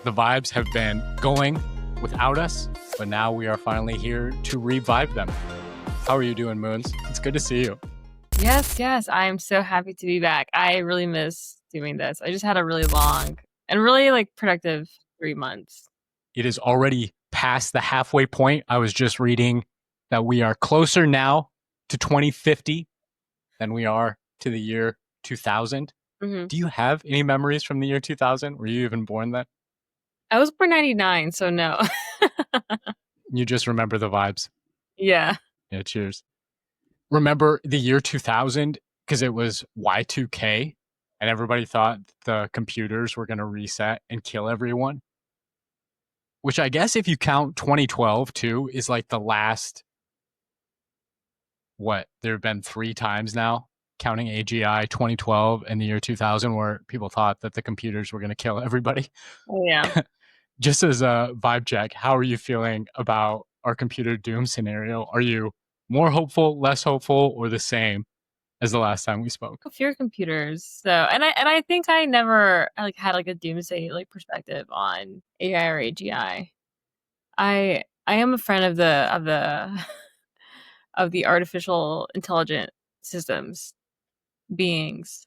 The vibes have been going without us, but now we are finally here to revive them. How are you doing, Moons? It's good to see you. Yes. I am so happy to be back. I really miss doing this. I just had a really long and really productive 3 months. It is already past the halfway point. I was just reading that we are closer now to 2050 than we are to the year 2000. Mm-hmm. Do you have any memories from the year 2000? Were you even born then? I was born 99, so no. You just remember the vibes. Yeah. Yeah, cheers. Remember the year 2000 because it was Y2K and everybody thought the computers were going to reset and kill everyone. Which I guess if you count 2012 too is like the last, there have been 3 times now, counting AGI 2012 and the year 2000 where people thought that the computers were going to kill everybody. Oh, yeah. Just as a vibe check, how are you feeling about our computer doom scenario? Are you more hopeful, less hopeful, or the same as the last time we spoke? Fear computers. So, and I think I never had a doomsday perspective on AI or AGI. I am a friend of the of the artificial intelligent systems beings,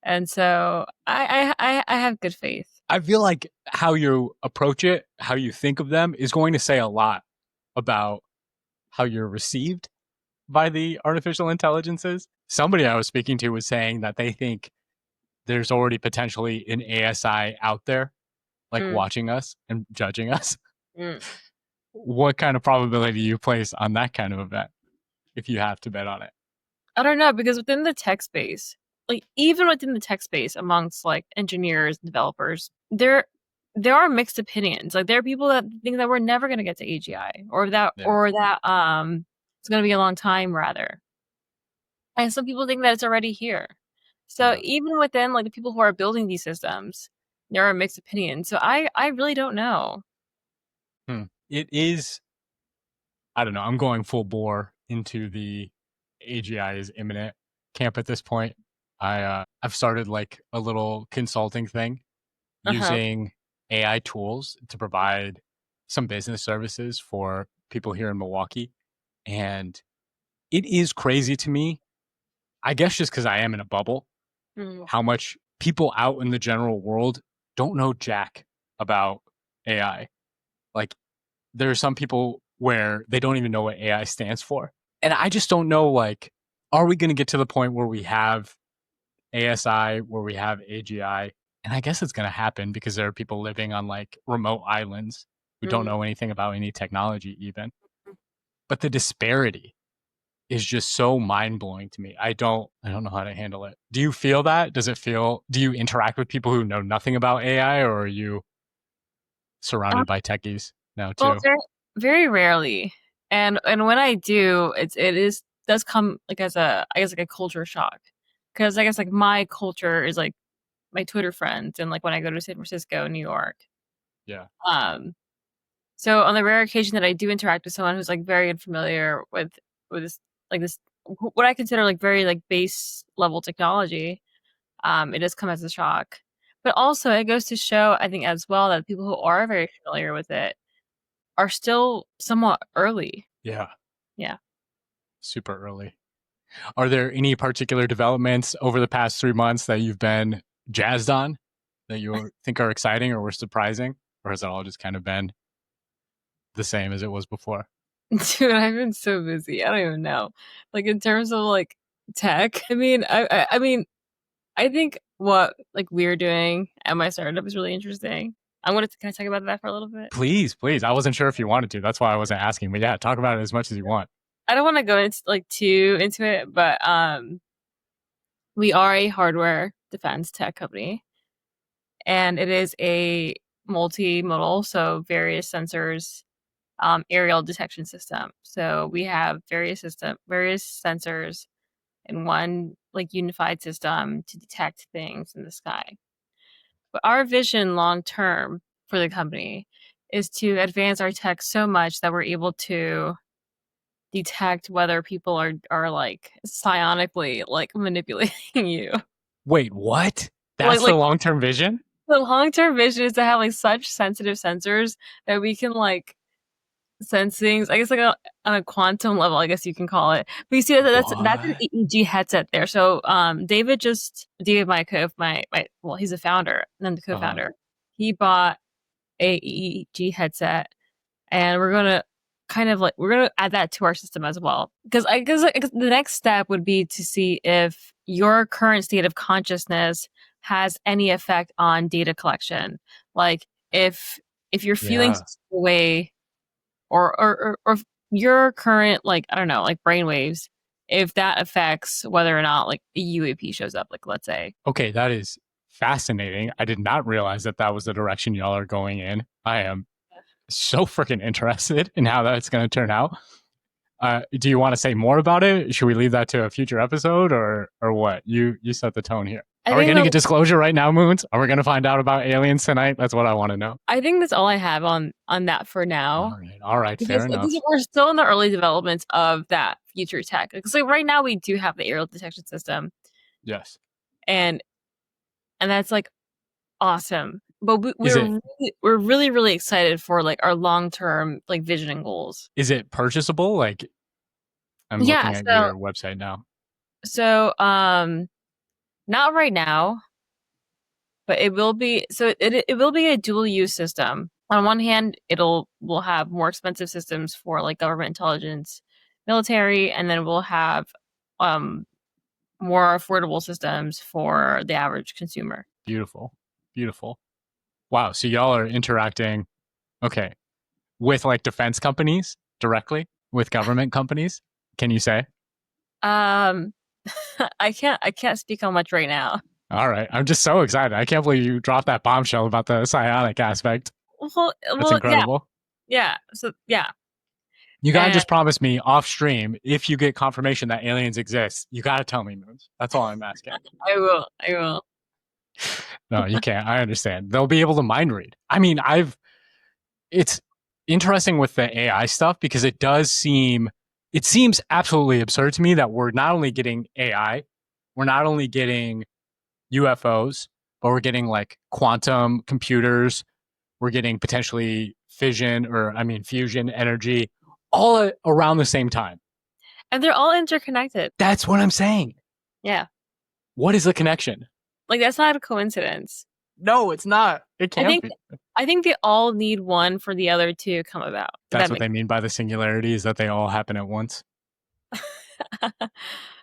and so I have good faith. I feel like how you approach it, how you think of them, is going to say a lot about how you're received by the artificial intelligences. Somebody I was speaking to was saying that they think there's already potentially an ASI out there, watching us and judging us. What kind of probability do you place on that kind of event if you have to bet on it? I don't know, because within the tech space, even within the tech space amongst engineers, developers, there are mixed opinions. There are people that think that we're never going to get to AGI or that it's going to be a long time rather. And some people think that it's already here. So even within the people who are building these systems, there are mixed opinions. So I really don't know. It is, I don't know, I'm going full bore into the AGI is imminent camp at this point. I've started a little consulting thing using AI tools to provide some business services for people here in Milwaukee. And it is crazy to me, I guess just because I am in a bubble, how much people out in the general world don't know jack about AI. There are some people where they don't even know what AI stands for. And I just don't know, are we going to get to the point where we have ASI, where we have AGI? And I guess it's going to happen because there are people living on remote islands who don't know anything about any technology even. But the disparity is just so mind-blowing to me. I don't know how to handle it. Do you feel that? Do you interact with people who know nothing about AI, or are you surrounded by techies now too? Well, very, very rarely. And when I do, does come as a culture shock. Because I guess my culture is my Twitter friends and when I go to San Francisco, New York. Yeah. So on the rare occasion that I do interact with someone who's very unfamiliar with this what I consider very base level technology, it does come as a shock. But also it goes to show, I think, as well, that people who are very familiar with it are still somewhat early. Yeah. Yeah. Super early. Are there any particular developments over the past 3 months that you've been jazzed on that you think are exciting or were surprising? Or has it all just kind of been the same as it was before? Dude, I've been so busy. I don't even know. In terms of tech, I mean, I think what we're doing at my startup is really interesting. Can I talk about that for a little bit? Please. I wasn't sure if you wanted to. That's why I wasn't asking. But yeah, talk about it as much as you want. I don't want to go into too into it, but we are a hardware defense tech company, and it is a multimodal, so various sensors, aerial detection system. So we have various sensors in one unified system to detect things in the sky. But our vision long term for the company is to advance our tech so much that we're able to detect whether people are psionically manipulating you. Wait, what? That's the long-term vision? the long-term vision is to have like such sensitive sensors that we can like sense things. I guess like on a quantum level, I guess you can call it. But you see that's an What? EEG headset there. So David, my well, he's a founder and then the Uh-huh. co-founder. He bought a EEG headset, and we're gonna add that to our system as well. Because the next step would be to see if your current state of consciousness has any effect on data collection. Like if you're feeling Yeah. some way, or if your current, like, I don't know, like brainwaves, if that affects whether or not like a UAP shows up, like let's say. Okay, that is fascinating. I did not realize that that was the direction y'all are going in. I am so freaking interested in how that's going to turn out. Do you want to say more about it? Should we leave that to a future episode, or what? You set the tone here. I Are we think going to the get disclosure right now, Moons? Are we going to find out about aliens tonight? That's what I want to know. I think that's all I have on that for now. All right, fair Because enough. we're still in the early developments of that future tech. Because like right now we do have the aerial detection system, Yes. and that's like awesome. But Is it we're really really excited for like our long term like vision and goals. is it purchasable? Like I'm Yeah. looking at your website now. So not right now, but it will be. So it will be a dual use system. On one hand, we'll have more expensive systems for like government intelligence, military, and then we'll have um more affordable systems for the average consumer. Beautiful. Beautiful. Wow. So y'all are interacting, okay, with like defense companies directly, with government companies. Can you say? Um, I can't speak on much right now. All right. I'm just so excited. I can't believe you dropped that bombshell about the psionic aspect. That's Yeah, incredible. yeah. So yeah, You gotta and just promise me off stream if you get confirmation that aliens exist. You gotta tell me, Moons. That's all I'm asking. I will. I will. No, you can't. I understand. They'll be able to mind read. I mean, it's interesting with the AI stuff because it seems absolutely absurd to me that we're not only getting AI, we're not only getting UFOs, but we're getting like quantum computers, we're getting potentially fusion energy all around the same time. And they're all interconnected. That's what I'm saying. Yeah, What is the connection? like that's not a coincidence. No, it's not. It I can't think be. I think they all need one for the other to come about. If That's that what makes they mean by the singularity is that they all happen at once.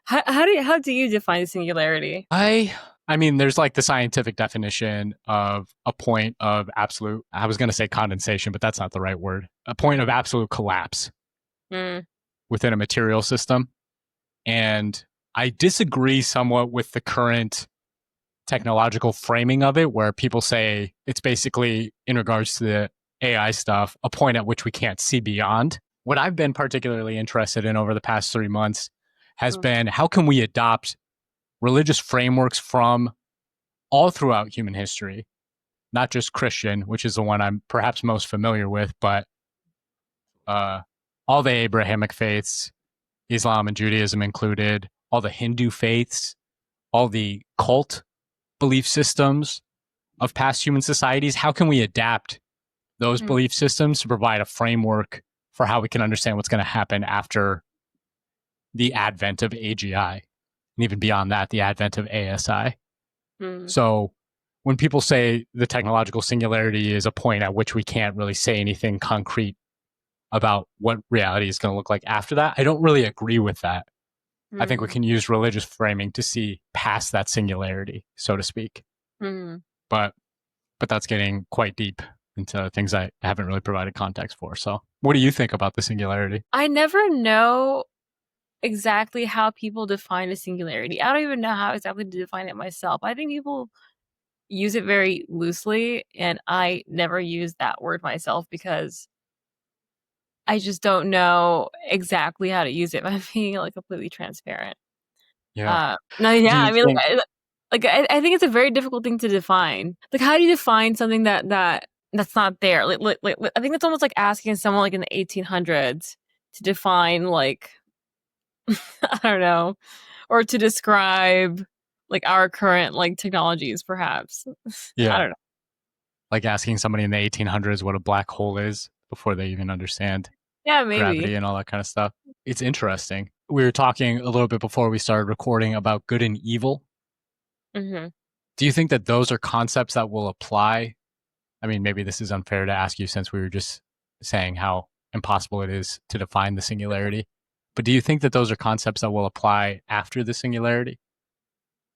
how do you define singularity? I mean, there's like the scientific definition of a point of absolute, I was going to say condensation, but that's not the right word. A point of absolute collapse Mm, within a material system. And I disagree somewhat with the current technological framing of it, where people say it's basically, in regards to the AI stuff, a point at which we can't see beyond. What I've been particularly interested in over the past 3 months has mm, been how can we adopt religious frameworks from all throughout human history, not just Christian, which is the one I'm perhaps most familiar with, but uh, all the Abrahamic faiths, Islam and Judaism included, all the Hindu faiths, all the cult belief systems of past human societies. How can we adapt those mm, belief systems to provide a framework for how we can understand what's going to happen after the advent of AGI, and even beyond that, the advent of ASI? mm, So when people say the technological singularity is a point at which we can't really say anything concrete about what reality is going to look like after that, I don't really agree with that. I think we mm, can use religious framing to see past that singularity, so to speak. mm. But that's getting quite deep into things I haven't really provided context for. So, what do you think about the singularity? I never know exactly how people define a singularity. I don't even know how exactly to define it myself. I think people use it very loosely, and I never use that word myself because I just don't know exactly how to use it. If I'm being like completely transparent. Yeah. No, Do yeah, I you mean, think? I think it's a very difficult thing to define. Like, how do you define something that's not there? I think it's almost like asking someone like in the 1800s to define like I don't know, or to describe like our current like technologies, perhaps. I Yeah. don't know. Like asking somebody in the 1800s what a black hole is before they even understand Yeah, gravity maybe. and all that kind of stuff. It's interesting. We were talking a little bit before we started recording about good and evil. Hmm. Do you think that those are concepts that will apply? I mean, maybe this is unfair to ask you since we were just saying how impossible it is to define the singularity. But do you think that those are concepts that will apply after the singularity?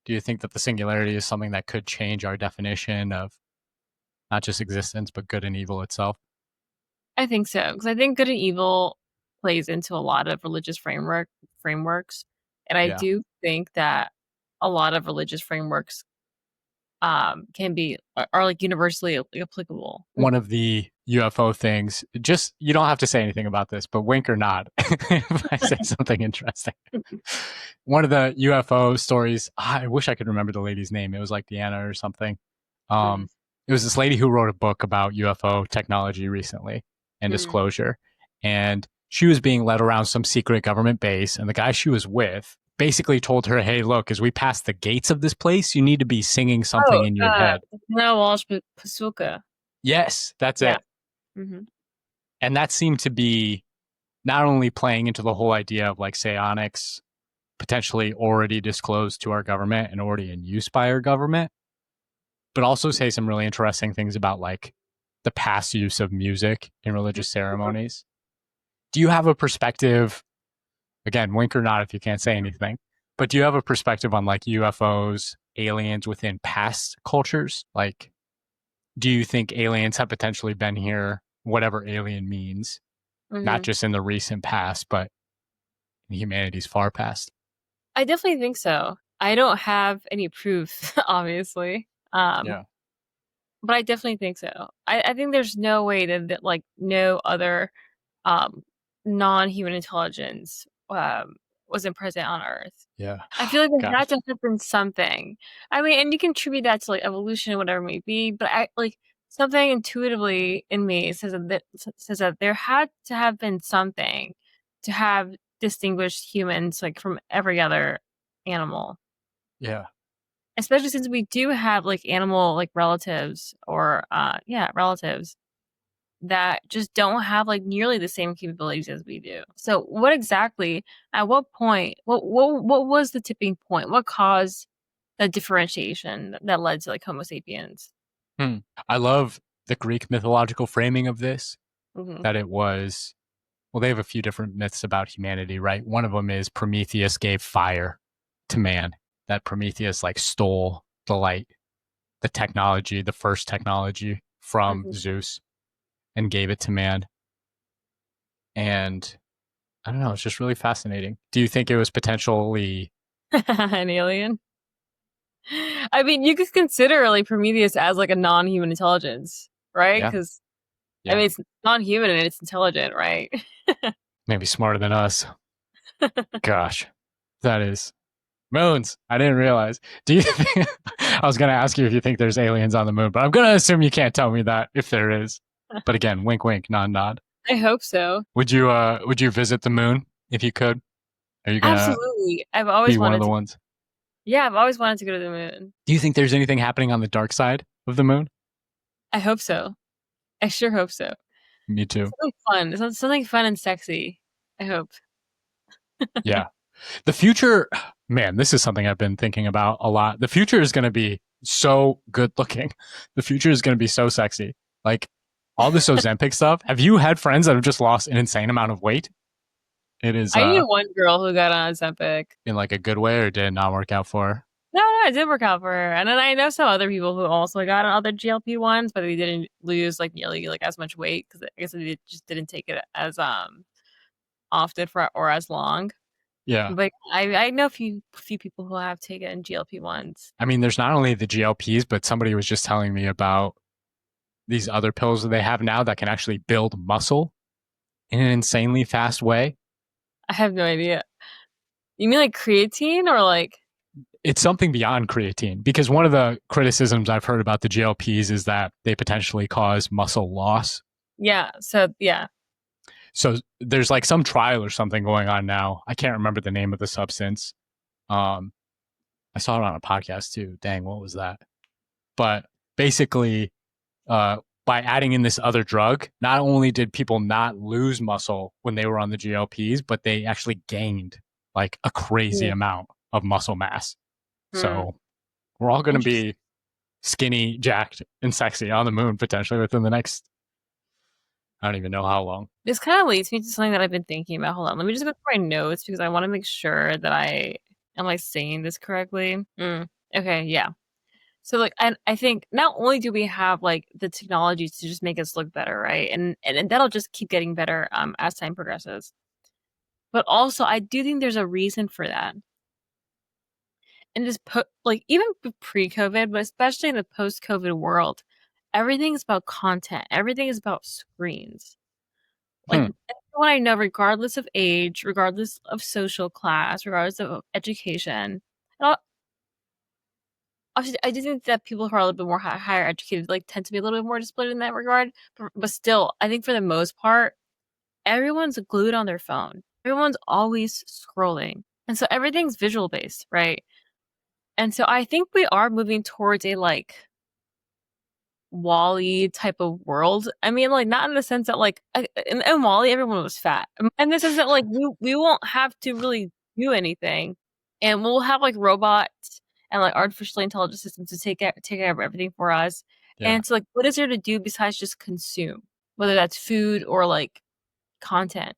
Do you think that the singularity is something that could change our definition of not just existence, but good and evil itself? I think so because I think good and evil plays into a lot of religious frameworks, and I Yeah. do think that a lot of religious frameworks can be are like universally applicable. One of the UFO things, just you don't have to say anything about this, but wink or nod if I say something interesting. One of the UFO stories, I wish I could remember the lady's name. It was like Deanna or something. Mm-hmm. It was this lady who wrote a book about UFO technology recently and Mm-hmm. disclosure. And she was being led around some secret government base. And the guy she was with basically told her, hey, look, as we pass the gates of this place, you need to be singing something Oh, in your head. no, Walsh Pasuka. Yes, that's Yeah. it. Hmm. And that seemed to be not only playing into the whole idea of like psionics potentially already disclosed to our government and already in use by our government, but also say some really interesting things about like the past use of music in religious ceremonies. Do you have a perspective? Again, wink or not if you can't say anything, but do you have a perspective on like UFOs, aliens within past cultures? Like, do you think aliens have potentially been here, whatever alien means, not Hmm. just in the recent past, but in humanity's far past? I definitely think so. I don't have any proof, obviously. Yeah. But I definitely think so. I think there's no way that like no other um non-human intelligence wasn't present on Earth. Yeah. I feel like there Gosh. had to have been something. I mean, and you can attribute that to like evolution, whatever it may be, but I like something intuitively in me says that there had to have been something to have distinguished humans like from every other animal. Yeah. Especially since we do have like animal like relatives or yeah, relatives that just don't have like nearly the same capabilities as we do. So what exactly at what point what was the tipping point? What caused that differentiation that led to like Homo sapiens? Hmm. I love the Greek mythological framing of this, Hmm. that it was, well, they have a few different myths about humanity, right? One of them is Prometheus gave fire to man, that Prometheus like stole the light, the technology, the first technology from Hmm. Zeus and gave it to man. And I don't know, it's just really fascinating. Do you think it was potentially, An alien. I mean, you could consider like Prometheus as like a non-human intelligence, right? yeah, Because I yeah, mean, it's non-human and it's intelligent, right? maybe smarter than us? Gosh, that is moons. I didn't realize. Do you think, I was going to ask you if you think there's aliens on the moon, but I'm going to assume you can't tell me that if there is. But again, wink, wink, nod, nod. I hope so. Would you visit the moon if you could? Are you going to Absolutely. be one of the ones? I've always wanted to go to the moon. Do you think there's anything happening on the dark side of the moon? I hope so. I sure hope so. Me too. Something fun. Something fun and sexy. I hope. Yeah. The future, man, this is something I've been thinking about a lot. The future is going to be so good looking. The future is going to be so sexy. Like all this Ozempic stuff. Have you had friends that have just lost an insane amount of weight? It is I knew one girl who got on Ozempic. in like a good way, or did it not work out for her? No, it did work out for her. And then I know some other people who also got on other GLP ones, but they didn't lose like nearly like as much weight because I guess they just didn't take it as often for or as long. Yeah. But I know a few people who have taken GLP ones. I mean, there's not only the GLPs, but somebody was just telling me about these other pills that they have now that can actually build muscle in an insanely fast way. I have no idea. You mean like creatine or like It's something beyond creatine because one of the criticisms I've heard about the GLPs is that they potentially cause muscle loss. yeah, so yeah. So there's like some trial or something going on now. I can't remember the name of the substance. Um, I saw it on a podcast too. Dang, what was that? But basically, by adding in this other drug, not only did people not lose muscle when they were on the GLPs, but they actually gained like a crazy Yeah. amount of muscle mass. Hmm. So we're all going to Interesting. be skinny, jacked, and sexy on the moon potentially within the next, I don't even know how long. This kind of leads me to something that I've been thinking about. Hold on, let me just go through my notes because I want to make sure that I am like saying this correctly. Okay, yeah. So like I think not only do we have like the technologies to just make us look better, right? And that'll just keep getting better as time progresses. But also I do think there's a reason for that. And this like even pre-COVID, but especially in the post-COVID world, everything is about content. Everything is about screens. Like Hmm. everyone I know, regardless of age, regardless of social class, regardless of education, and obviously, I do think that people who are a little bit more higher educated like tend to be a little bit more disciplined in that regard. But still, I think for the most part, everyone's glued on their phone. Everyone's always scrolling, and so everything's visual based, right? And so I think we are moving towards a like Wall-E type of world. I mean, like not in the sense that like in Wall-E everyone was fat. In the sense that like we won't have to really do anything, and we'll have like robots and like artificial intelligence systems to take care of everything for us. Yeah. And so like, what is there to do besides just consume, whether that's food or like content?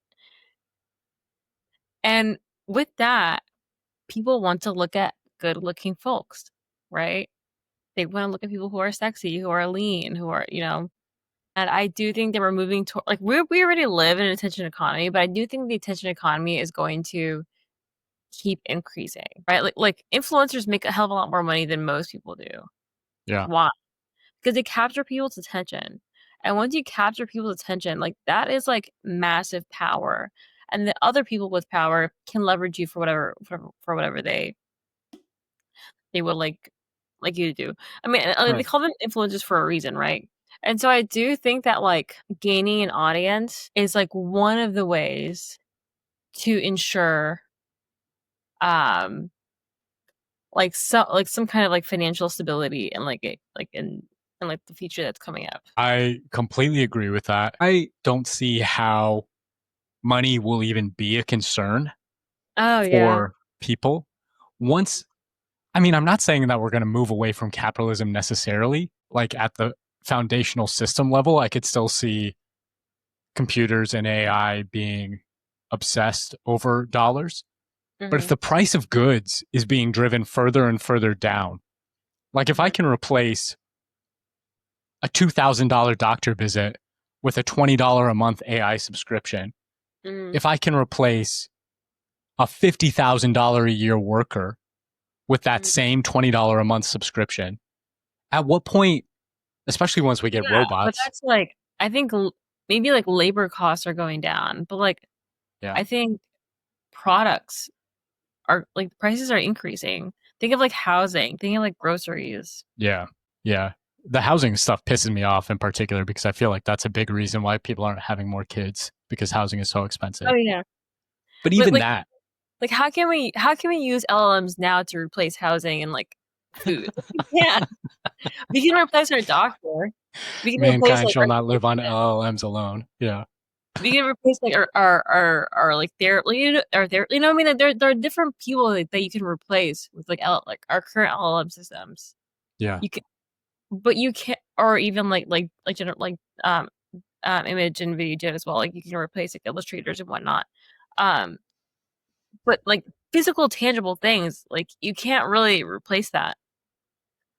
And with that, people want to look at good-looking folks, right? They want to look at people who are sexy, who are lean, who are, and I do think that we're moving to like we already live in an attention economy, but I do think the attention economy is going to keep increasing, right? Like influencers make a hell of a lot more money than most people do. Yeah. Why? Because they capture people's attention. And once you capture people's attention, like that is like massive power. And the other people with power can leverage you for whatever they would like you to do. I mean, they Right. call them influencers for a reason, right? And so I do think that like gaining an audience is like one of the ways to ensure um some kind of like financial stability and in like the future that's coming up. I completely agree with that. I don't see how money will even be a concern Oh yeah. for people once. I mean, I'm not saying that we're going to move away from capitalism necessarily. Like at the foundational system level, I could still see computers and AI being obsessed over dollars. But if Hmm. the price of goods is being driven further and further down, like if I Hmm. can replace a $2,000 doctor visit with a $20 a month AI subscription, Hmm. if I can replace a $50,000 a year worker with that Hmm. same $20 a month subscription, at what point, especially once we get Yeah, but robots, that's like I think maybe like labor costs are going down, but like yeah, I think products are like prices are increasing. Think of like housing, think of like groceries. yeah, yeah. The housing stuff pisses me off in particular because I feel like that's a big reason why people aren't having more kids because housing is so Oh expensive. yeah. But But even that, like how can we use LLMs now to replace housing and like food? Yeah. We can replace our doctor. We can replace mankind like shall our not live on LLMs alone. Yeah, we can replace like our like therapy our therapy. I mean, like, there are different people that you can replace with like like our current LLM systems. yeah, You can, but you can't, or even image and video gen as well. Like you can replace like illustrators and whatnot. Um, but like physical, tangible things, like you can't really replace that.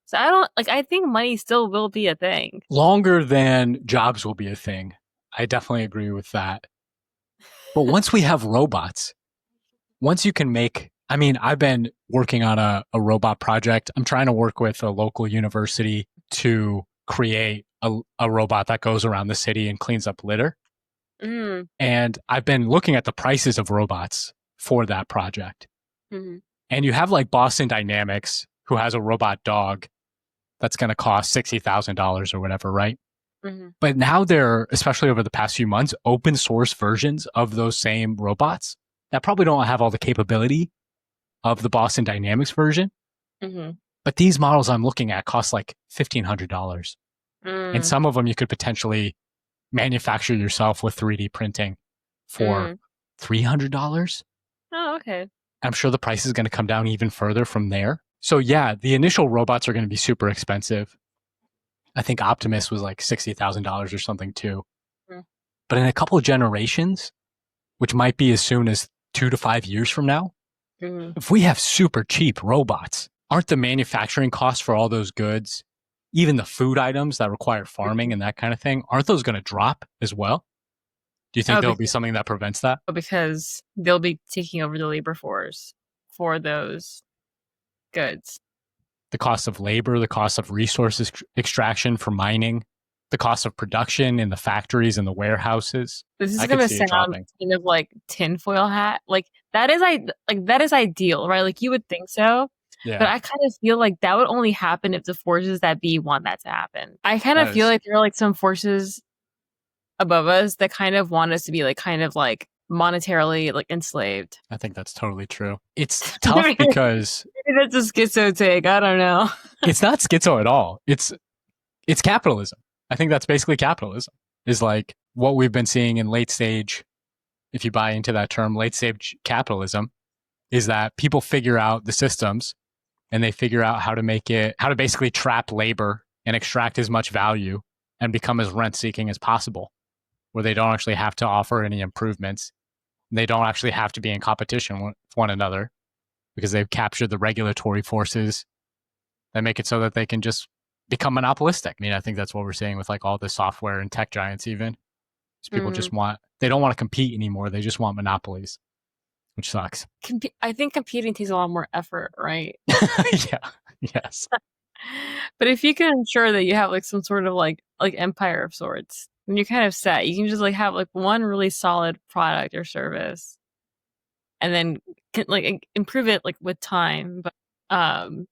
So I don't like. I think money still will be a thing. longer than jobs will be a thing. I definitely agree with that. But once we have robots, once you can make, I mean, I've been working on a robot project. I'm trying to work with a local university to create a robot that goes around the city and cleans up litter. Mm, And I've been looking at the prices of robots for that project. mm-hmm, And you have like Boston Dynamics, who has a robot dog that's going to cost $60,000 or whatever, right? mm-hmm, But now there, especially over the past few months, open source versions of those same robots that probably don't have all the capability of the Boston Dynamics version. mm-hmm. But these models I'm looking at cost like $1,500. And Mm. some of them you could potentially manufacture yourself with 3D printing for Mm. $300. Oh, okay. I'm sure the price is going to come down even further from there. So yeah, the initial robots are going to be super expensive. I think Optimus was like $60,000 or something too. Mm. But in a couple of generations, which might be as soon as 2 to 5 years from now, Mm. if we have super cheap robots, aren't the manufacturing costs for all those goods, even the food items that require farming Mm. and that kind of thing, aren't those going to drop as well? Do you think Oh, there'll be something that prevents that? because they'll be taking over the labor force for those goods. The cost of labor, the cost of resources extraction for mining, the cost of production in the factories and the warehouses. This is I could gonna see it sound dropping. kind of like tinfoil hat. Like that is ideal, right? Like you would think so, but Yeah, I kind of feel like that would only happen if the forces that be want that to happen. I kind of that feel is, like there are like some forces above us that kind of want us to be like kind of like monetarily like enslaved. I think that's totally true. It's tough Maybe because that's a schizo take. I don't know. it's not schizo at all. It's capitalism. I think that's basically capitalism. Is like what we've been seeing in late stage, if you buy into that term, late stage capitalism, is that people figure out the systems and they figure out how to make it, how to basically trap labor and extract as much value and become as rent seeking as possible, where they don't actually have to offer any improvements. They don't actually have to be in competition with one another because they've captured the regulatory forces that make it so that they can just become monopolistic. I mean, I think that's what we're seeing with like all the software and tech giants, even. Is people Mm. just want, they don't want to compete anymore. They just want monopolies, which sucks. I think competing takes a lot more effort, right? Yeah. Yes. But if you can ensure that you have like some sort of like empire of sorts, then you're kind of set. You can just like have like one really solid product or service, and then like improve it like with time. Um,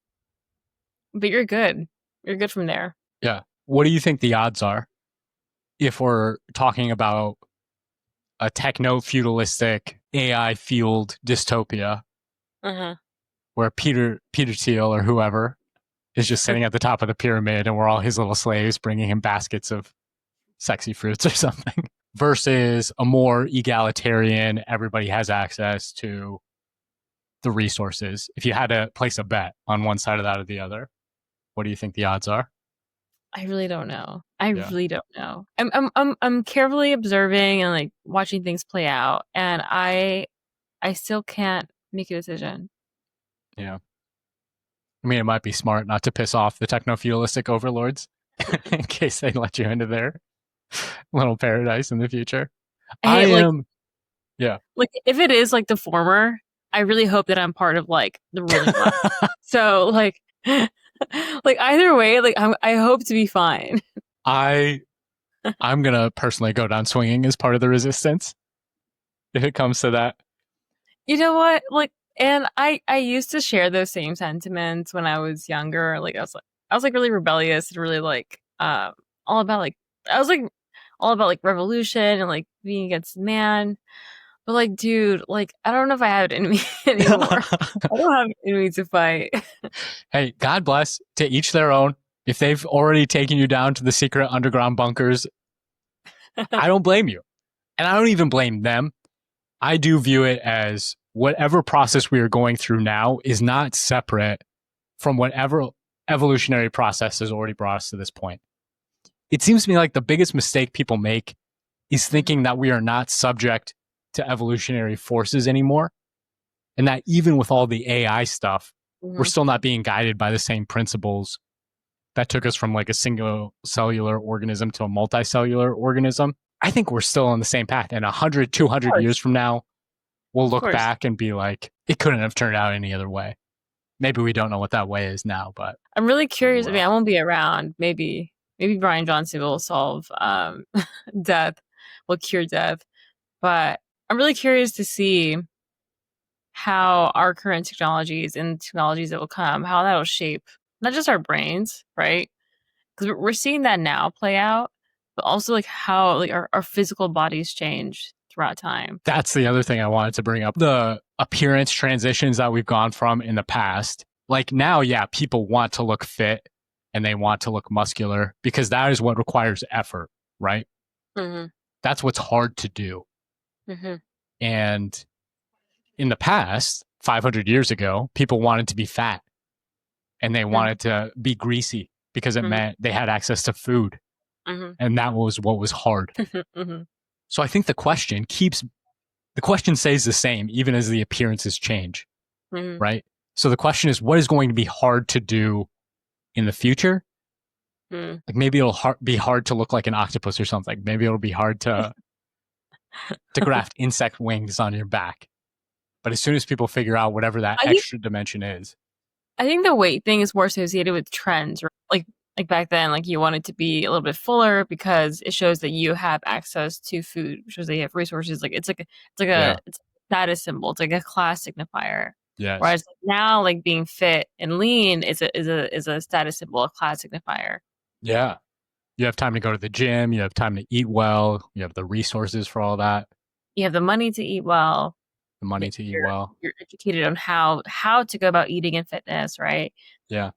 but you're good. You're good from there. Yeah. What do you think the odds are if we're talking about a techno-feudalistic AI fueled dystopia Uh where Peter Thiel or whoever is just huh. sitting at the top of the pyramid and we're all his little slaves bringing him baskets of sexy fruits or something versus a more egalitarian, everybody has access to the resources. If you had to place a bet on one side of that or the other, what do you think the odds are? I really don't know. I Yeah. really don't know. I'm carefully observing and like watching things play out, and I still can't make a decision. Yeah. I mean, it might be smart not to piss off the techno feudalistic overlords in case they let you into their little paradise in the future. I Hey, am, yeah. like if it is like the former, I really hope that I'm part of like the ruling class. So like like either way, like I hope to be fine. I I'm gonna personally go down swinging as part of the resistance if it comes to that. You know what? Like and I used to share those same sentiments when I was younger. Like I was like really rebellious and really like all about like I was like all about like revolution and like being against man. But like dude, like I don't know if I have it in me anymore. I don't have it in me to fight. Hey, God bless. To each their own. If they've already taken you down to the secret underground bunkers, I don't blame you, and I don't even blame them. I do view it as whatever process we are going through now is not separate from whatever evolutionary process has already brought us to this point. It seems to me like the biggest mistake people make is thinking that we are not subject to evolutionary forces anymore. And that even with all the AI stuff, we're Mhm. still not being guided by the same principles that took us from like a single cellular organism to a multicellular organism. I think we're still on the same path. And 100, Of 200 years course. from now, we'll Of look course. back and be like, it couldn't have turned out any other way. Maybe we don't know what that way is now, but I'm really we curious. I mean, will. I won't be around. Maybe Brian Johnson will solve death, will cure death. But I'm really curious to see how our current technologies and technologies that will come, how that will shape not just our brains, right? Because we're seeing that now play out, but also like how like our physical bodies change throughout time. That's the other thing I wanted to bring up. The appearance transitions that we've gone from in the past. Like now, yeah, people want to look fit. and they want to look muscular because that is what requires effort, right? Mm-hmm. That's what's hard to do. Mm-hmm. And in the past, 500 years ago, people wanted to be fat and they wanted to be greasy because it Mm-hmm. meant they had access to food. Mm-hmm. And that was what was hard. Mm-hmm. So I think the question stays the same even as the appearances change, Mm-hmm. right? So the question is, what is going to be hard to do in the future? Mm-hmm. Like maybe it'll be hard to look like an octopus or something. Maybe it'll be hard to graft insect wings on your back. But as soon as people figure out whatever that I think extra dimension is, I think the weight thing is more associated with trends, right? Like back then, like you wanted to be a little bit fuller because it shows that you have access to food, shows that you have resources. Like yeah, it's a status symbol. It's like a class signifier. yes, Whereas now, like being fit and lean is a status symbol, a class signifier. yeah. You have time to go to the gym. You have time to eat well. You have the resources for all that. You have the money to eat well. The money to eat You're well. you're educated on how to go about eating and fitness, right? Yeah.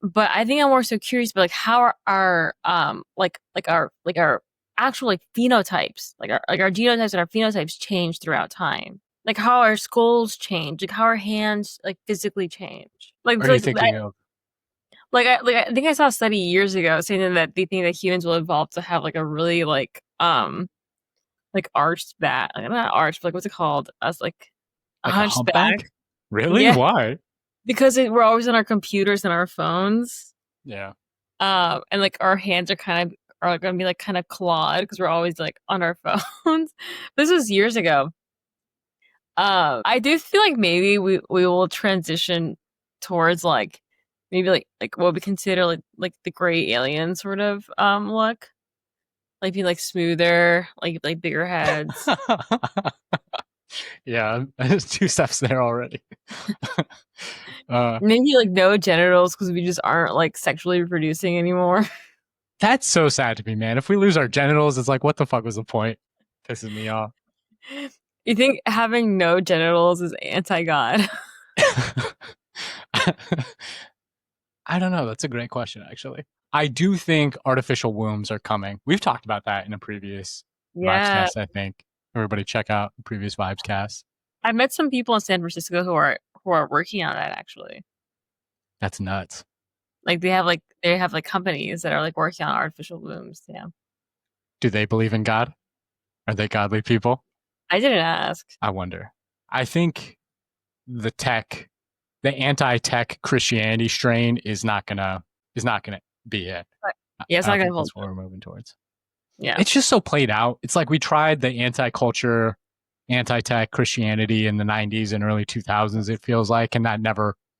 But I think I'm more so curious about like how are our our actual like phenotypes, like our genotypes and our phenotypes change throughout time. Like how our skulls change, like how our hands like physically change. Are you thinking of? I think I saw a study years ago saying that they think that humans will evolve to have like a really like arched back, like not arched, but like what's it called? As like a Like a hunchback. humpback? Really? Yeah, Why? because we're always on our computers and our phones. Yeah. And like our hands are gonna be like kind of clawed because we're always like on our phones. This was years ago. I do feel like maybe we will transition towards like maybe like what we consider like the gray alien sort of look, like being like smoother, like bigger heads. Yeah, there's two steps there already. uh, Maybe like no genitals because we just aren't like sexually reproducing anymore. that's so sad to me, man. If we lose our genitals, it's like, what the fuck was the point? Pisses me off. You think having no genitals is anti-God? I don't know. That's a great question, actually. I do think artificial wombs are coming. We've talked about that in a previous Yeah. Vibescast, I think. Everybody check out the previous Vibescast. I met some people in San Francisco who are working on that actually. That's nuts. Like they have like companies that are like working on artificial wombs. Yeah. Do they believe in God? Are they godly people? I didn't ask. I wonder. I think the anti-tech Christianity strain is not gonna be it. But yeah, it's I not don't gonna think hold that's what up. we're moving towards. Yeah. It's just so played out. It's like we tried the anti-culture, anti-tech Christianity in the 90s and early 2000s, it feels like, and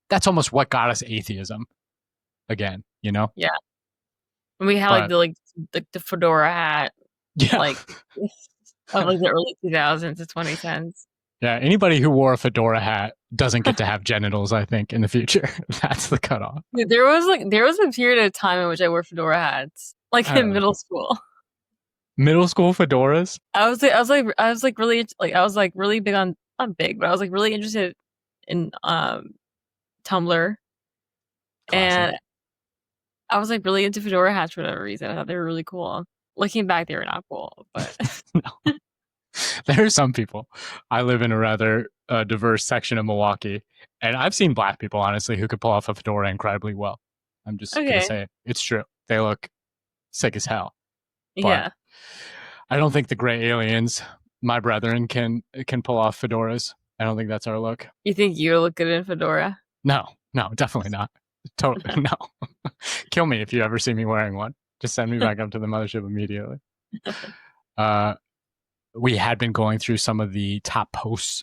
that's almost what got us atheism again, you know? Yeah. And we had But like the fedora hat yeah. like of like the early 2000s to 2010s. Yeah, anybody who wore a fedora hat doesn't get to have genitals, I think, in the future. That's the cutoff. Dude, there was a period of time in which I wore fedora hats, like I in don't know. middle school. Middle school fedoras? I was like really big on not big, but I was like really interested in Tumblr, Classic. and I was like really into fedora hats for whatever reason. I thought they were really cool. Looking back, they were not cool, but No. There are some people. I live in a rather diverse section of Milwaukee, and I've seen black people, honestly, who could pull off a fedora incredibly well. I'm just going to okay, say it. It's true. They look sick as hell. But yeah. I don't think the gray aliens, my brethren, can pull off fedoras. I don't think that's our look. You think you look good in fedora? No, definitely not. Totally no. Kill me if you ever see me wearing one. Just send me back up to the mothership immediately. We had been going through some of the top posts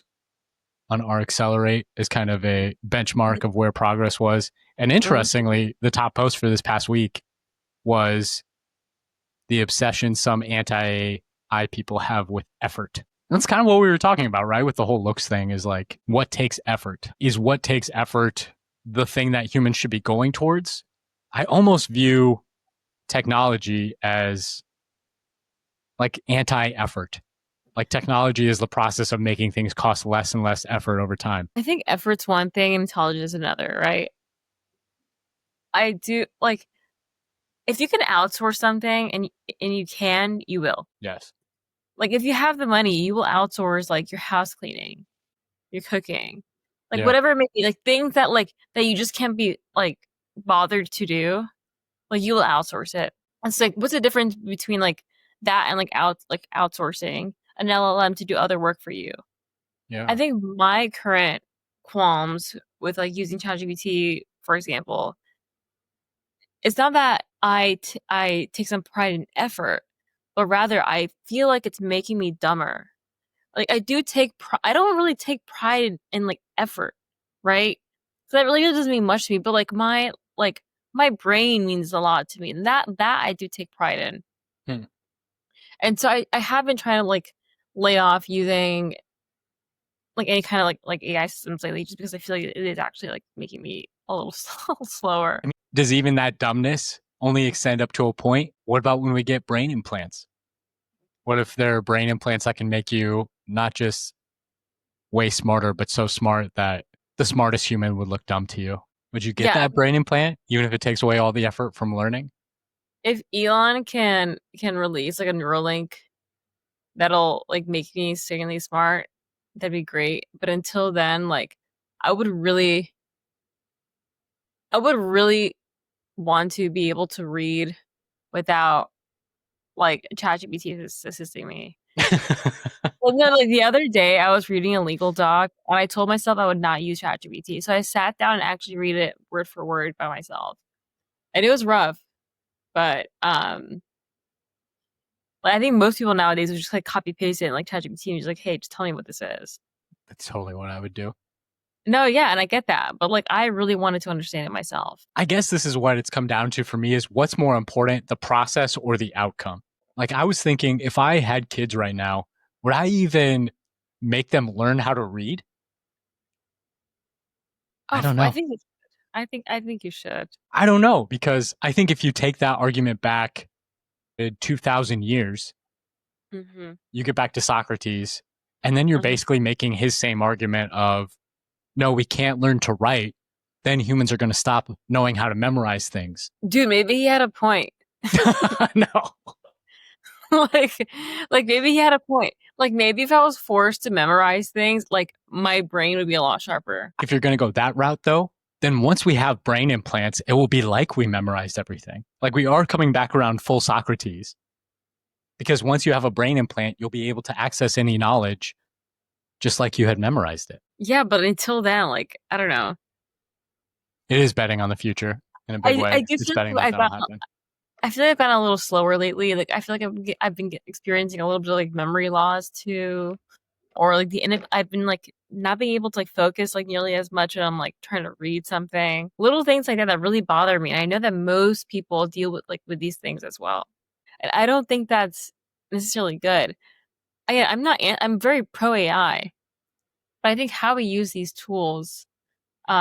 on our Accelerate as kind of a benchmark of where progress was. And interestingly, the top post for this past week was the obsession some anti-AI people have with effort. And that's kind of what we were talking about, right? With the whole looks thing is like, what takes effort? Is what takes effort the thing that humans should be going towards? I almost view technology as like anti-effort. Like technology is the process of making things cost less and less effort over time. I think effort's one thing and intelligence is another, right? I do like if you can outsource something and you can, you will. Yes. Like if you have the money, you will outsource like your house cleaning, your cooking, like Yeah. whatever it may be, like things that that you just can't be like bothered to do. Like you will outsource it. It's like what's the difference between like that and like outsourcing an LLM to do other work for you? I Yeah. think my current qualms with like using ChatGPT, for example, it's not that I take some pride in effort, but rather I feel like it's making me dumber. Like I don't really take pride in like effort, right? So that really doesn't mean much to me, but like my brain means a lot to me. And that I do take pride in. Hmm. And so I have been trying to like lay off using like any kind of like AI systems lately just because I feel like it is actually like making me a little slower. I mean, does even that dumbness only extend up to a point? What about when we get brain implants? What if there are brain implants that can make you not just way smarter, but so smart that the smartest human would look dumb to you? Would you get Yeah, that brain implant, even if it takes away all the effort from learning? if Elon can release like a Neuralink that'll like make me insanely smart, that'd be great. But until then, like I would really I would really want to be able to read without like ChatGPT assisting me. Well, no, like the other day I was reading a legal doc and I told myself I would not use ChatGPT. So I sat down and actually read it word for word by myself. And it was rough, but like, I think most people nowadays would just like copy paste it in like ChatGPT and just like, hey, just tell me what this is. That's totally what I would do. No, yeah, and I get that, but like I really wanted to understand it myself. I guess this is what it's come down to for me is what's more important, the process or the outcome? Like I was thinking if I had kids right now, would I even make them learn how to read? I Oh, don't I know. think I think you should. I don't know because I think if you take that argument back 2000 years, Hmm. you get back to Socrates and then you're Hmm. basically making his same argument of no, we can't learn to write, then humans are going to stop knowing how to memorize things. Dude, maybe he had a point. No. like like maybe he had a point. Like maybe if I was forced to memorize things, like my brain would be a lot sharper. If you're going to go that route, though, then once we have brain implants, it will be like we memorized everything. Like we are coming back around full Socrates. Because once you have a brain implant, you'll be able to access any knowledge just like you had memorized it. Yeah, but until then, like I don't know. It is betting on the future in a big I way. do It's feel betting like that that'll happen. I feel like I've gotten a little slower lately. Like I feel like I've been experiencing a little bit of like memory loss too, or like I've been like not being able to like focus like nearly as much when I'm like trying to read something. Little things like that that really bother me. And I know that most people deal with these things as well. And I don't think that's necessarily good. I'm very pro AI, but I think how we use these tools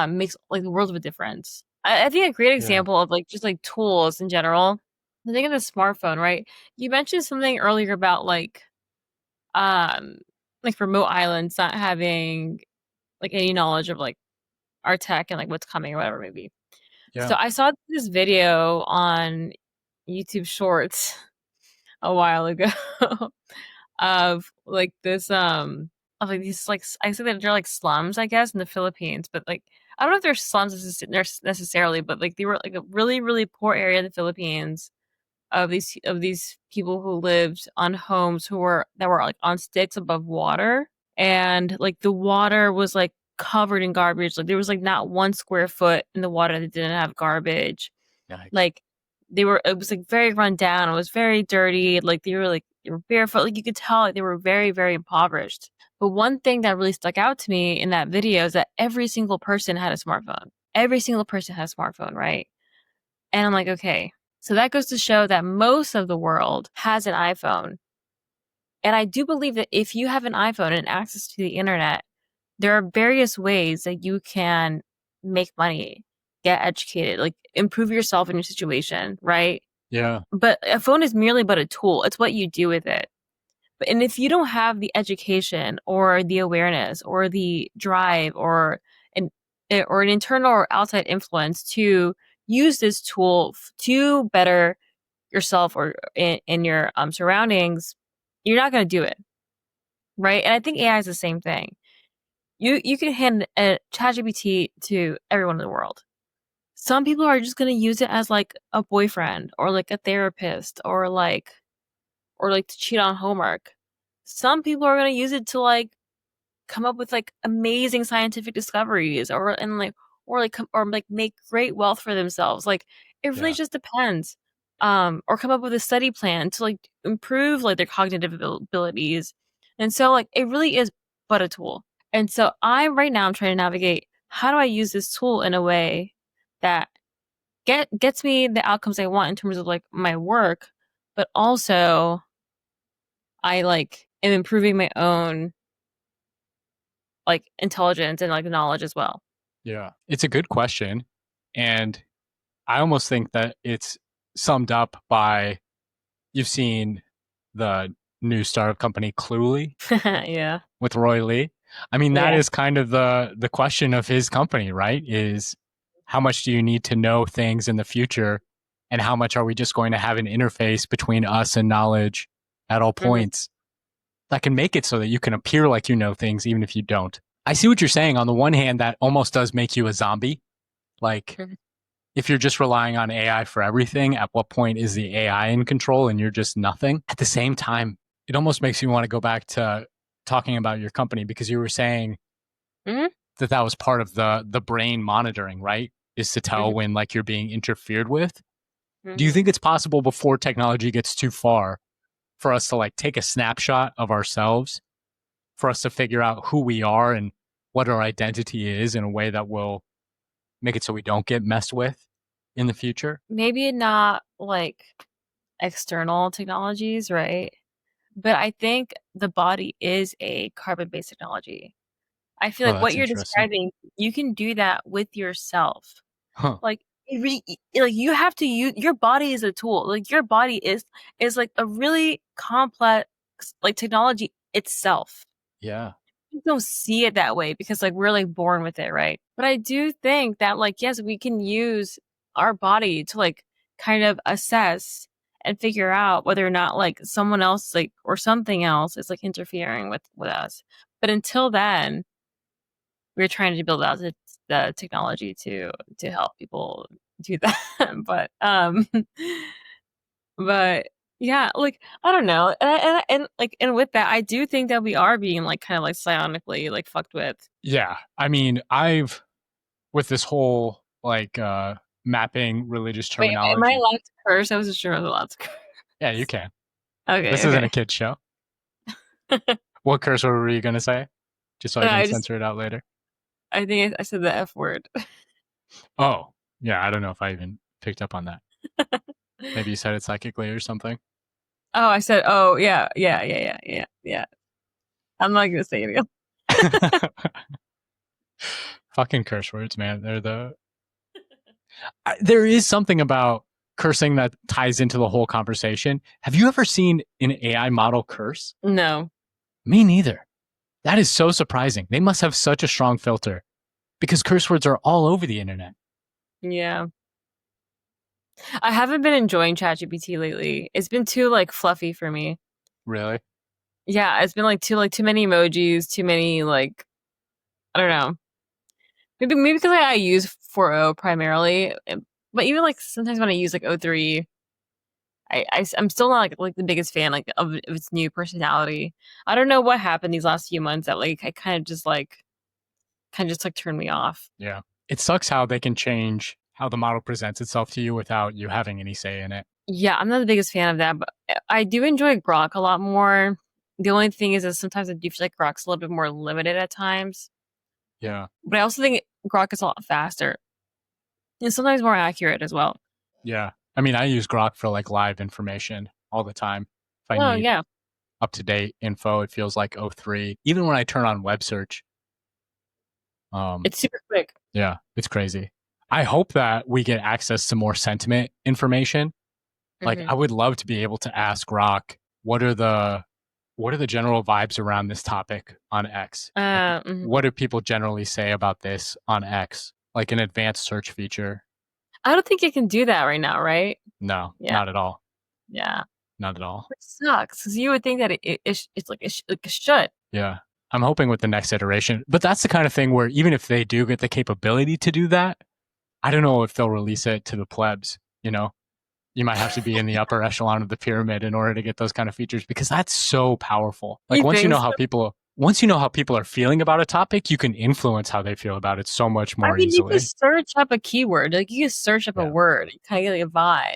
makes like the world of a difference. I think a great Yeah. example of like just like tools in general. I think of the smartphone, right? You mentioned something earlier about um like remote islands not having like any knowledge of like our tech and like what's coming or whatever it may be. Yeah. So I saw this video on YouTube Shorts a while ago of like this of like these like I said that they're like slums I guess in the Philippines, but like I don't know if they're slums necessarily, but like they were like a really poor area in the Philippines of these people who lived on homes that were like on sticks above water, and like the water was like covered in garbage. Like there was like not 1 square foot in the water that didn't have garbage. Yikes. Like it was like very run down. It was very dirty. Like they were barefoot. Like you could tell like they were very impoverished. But one thing that really stuck out to me in that video is that every single person had a smartphone. Every single person had a smartphone, right? And I'm like, okay. So that goes to show that most of the world has an iPhone. And I do believe that if you have an iPhone and access to the internet, there are various ways that you can make money, get educated, like improve yourself in your situation, right? Yeah. But a phone is merely but a tool. It's what you do with it. And if you don't have the education or the awareness or the drive an or an internal or outside influence to use this tool to better yourself or in your surroundings, you're not going to do it, right? And I think AI is the same thing. You can hand a ChatGPT to everyone in the world. Some people are just going to use it as like a boyfriend or like a therapist or like to cheat on homework. Some people are going to use it to like come up with like amazing scientific discoveries or like make great wealth for themselves. Like it really Yeah. just depends. Or come up with a study plan to like improve like their cognitive abilities. And so like it really is but a tool. And so I'm trying to navigate how do I use this tool in a way that gets me the outcomes I want in terms of like my work, but also I like am improving my own like intelligence and like knowledge as well. Yeah. It's a good question. And I almost think that it's summed up by you've seen the new startup company Cluely Yeah. with Roy Lee. I mean, that Yeah. is kind of the question of his company, right? Is how much do you need to know things in the future, and how much are we just going to have an interface between us and knowledge at all Mhm. points that can make it so that you can appear like you know things even if you don't. I see what you're saying. On the one hand, that almost does make you a zombie. Like, Mhm. if you're just relying on AI for everything, at what point is the AI in control and you're just nothing? At the same time, it almost makes me want to go back to talking about your company, because you were saying Mhm. that that was part of the brain monitoring, right? Is to tell Mhm. when like you're being interfered with. Do you Mhm. think it's possible before technology gets too far for us to like take a snapshot of ourselves, for us to figure out who we are and what our identity is in a way that will make it so we don't get messed with in the future? Maybe not like external technologies, right? But I think the body is a carbon-based technology. I feel Oh, like what that's you're interesting. describing, you can do that with yourself. Huh. Like like you have to use your body is a tool. Like your body is like a really complex like technology itself. Yeah. We don't see it that way because like we're like born with it, right? But I do think that like yes, we can use our body to like kind of assess and figure out whether or not like someone else like or something else is like interfering with us. But until then, we're trying to build out the technology to help people do that. but but yeah, like I don't know, and like and with that, I do think that we are being like kind of like psionically like fucked with. Yeah. I mean, I've, with this whole like mapping religious Wait, am I terminology. allowed to curse? I wasn't sure I was allowed to Yeah, you curse. can. This Okay, isn't a okay. kid's show. What curse word were you going to say? Just so I No, can censor it out later. I think I said the F word. Oh, yeah. I don't know if I even picked up on that. Maybe you said it psychically or something. Oh, I said, oh yeah, yeah, yeah, yeah, yeah, yeah. I'm not gonna say it again. Fucking curse words, man. They're there is something about cursing that ties into the whole conversation. Have you ever seen an AI model curse? No. Me neither. That is so surprising. They must have such a strong filter, because curse words are all over the internet. Yeah. I haven't been enjoying ChatGPT lately. It's been too like fluffy for me. Really? Yeah, it's been like too many emojis, too many like I don't know. Maybe because I use 4.0 primarily, but even like sometimes when I use like O3, I'm still not like the biggest fan like of its new personality. I don't know what happened these last few months that like I kind of just like turned me off. Yeah. It sucks how they can change how the model presents itself to you without you having any say in it. Yeah, I'm not the biggest fan of that, but I do enjoy Grok a lot more. The only thing is that sometimes I do feel like Grok's a little bit more limited at times, Yeah. but I also think Grok is a lot faster and sometimes more accurate as well. Yeah. I mean, I use Grok for like live information all the time. If I Oh need yeah, up to date info, it feels like O3. Even when I turn on web search, it's super quick. yeah, it's crazy. I hope that we get access to more sentiment information. Like, Hmm. I would love to be able to ask Grok, what are the what are the general vibes around this topic on X? Like, Mhm. what do people generally say about this on X? Like an advanced search feature. I don't think it can do that right now, right? No, Yeah, not at all. yeah. Not at all. Which sucks because you would think that it's like like it should. Yeah. I'm hoping with the next iteration, but that's the kind of thing where even if they do get the capability to do that, I don't know if they'll release it to the plebs. You know, you might have to be in the upper echelon of the pyramid in order to get those kind of features because that's so powerful. Like You think so? once you know how people are feeling about a topic, you can influence how they feel about it so much I more mean, you can easily. search up a keyword. Like you can search up a Yeah. word. You kind of get like a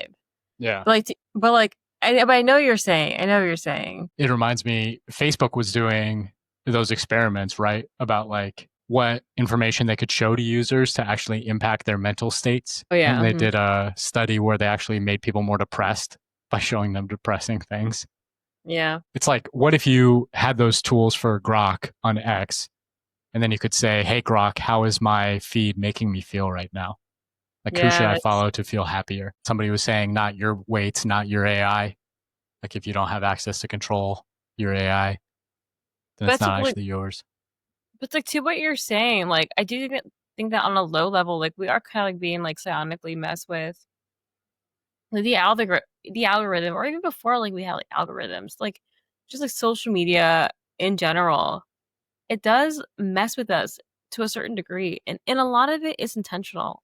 vibe. Yeah. But I know what you're saying. I know what you're saying. It reminds me, Facebook was doing those experiments, right? About like what information they could show to users to actually impact their mental states. Oh And yeah. they Mhm. did a study where they actually made people more depressed by showing them depressing things. Yeah. It's like, what if you had those tools for Grok on X, and then you could say, hey, Grok, how is my feed making me feel right now? Like, who should Yeah. I It's follow to feel happier? Somebody was saying, not your weights, not your AI. Like, if you don't have access to control your AI, then it's but not like actually yours. but like to what you're saying, like I do think that on a low level, like we are kind of like being like psionically messed with. Like the algorithm, or even before like we had like algorithms, like just like social media in general, it does mess with us to a certain degree. And a lot of it is intentional.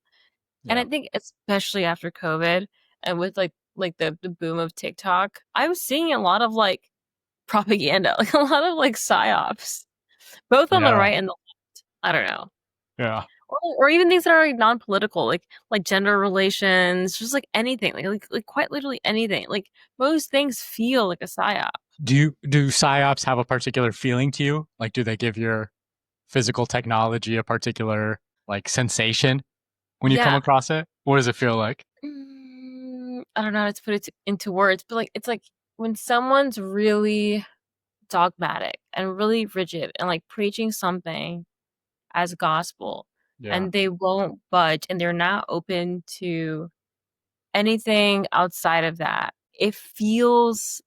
And Yeah. I think especially after COVID and with like the boom of TikTok, I was seeing a lot of like propaganda, like a lot of like psyops, both on the Yeah. right and the left. I don't know. Yeah. Or even things that are like non-political, like gender relations, just like anything, like quite literally anything. Like most things feel like a psyop. Do psyops have a particular feeling to you? Like, do they give your physical technology a particular like sensation when you come Yeah. across it? What does it feel like? I don't know how to put it into words, but like it's like when someone's really dogmatic and really rigid and like preaching something as gospel Yeah. and they won't budge and they're not open to anything outside of that. It feels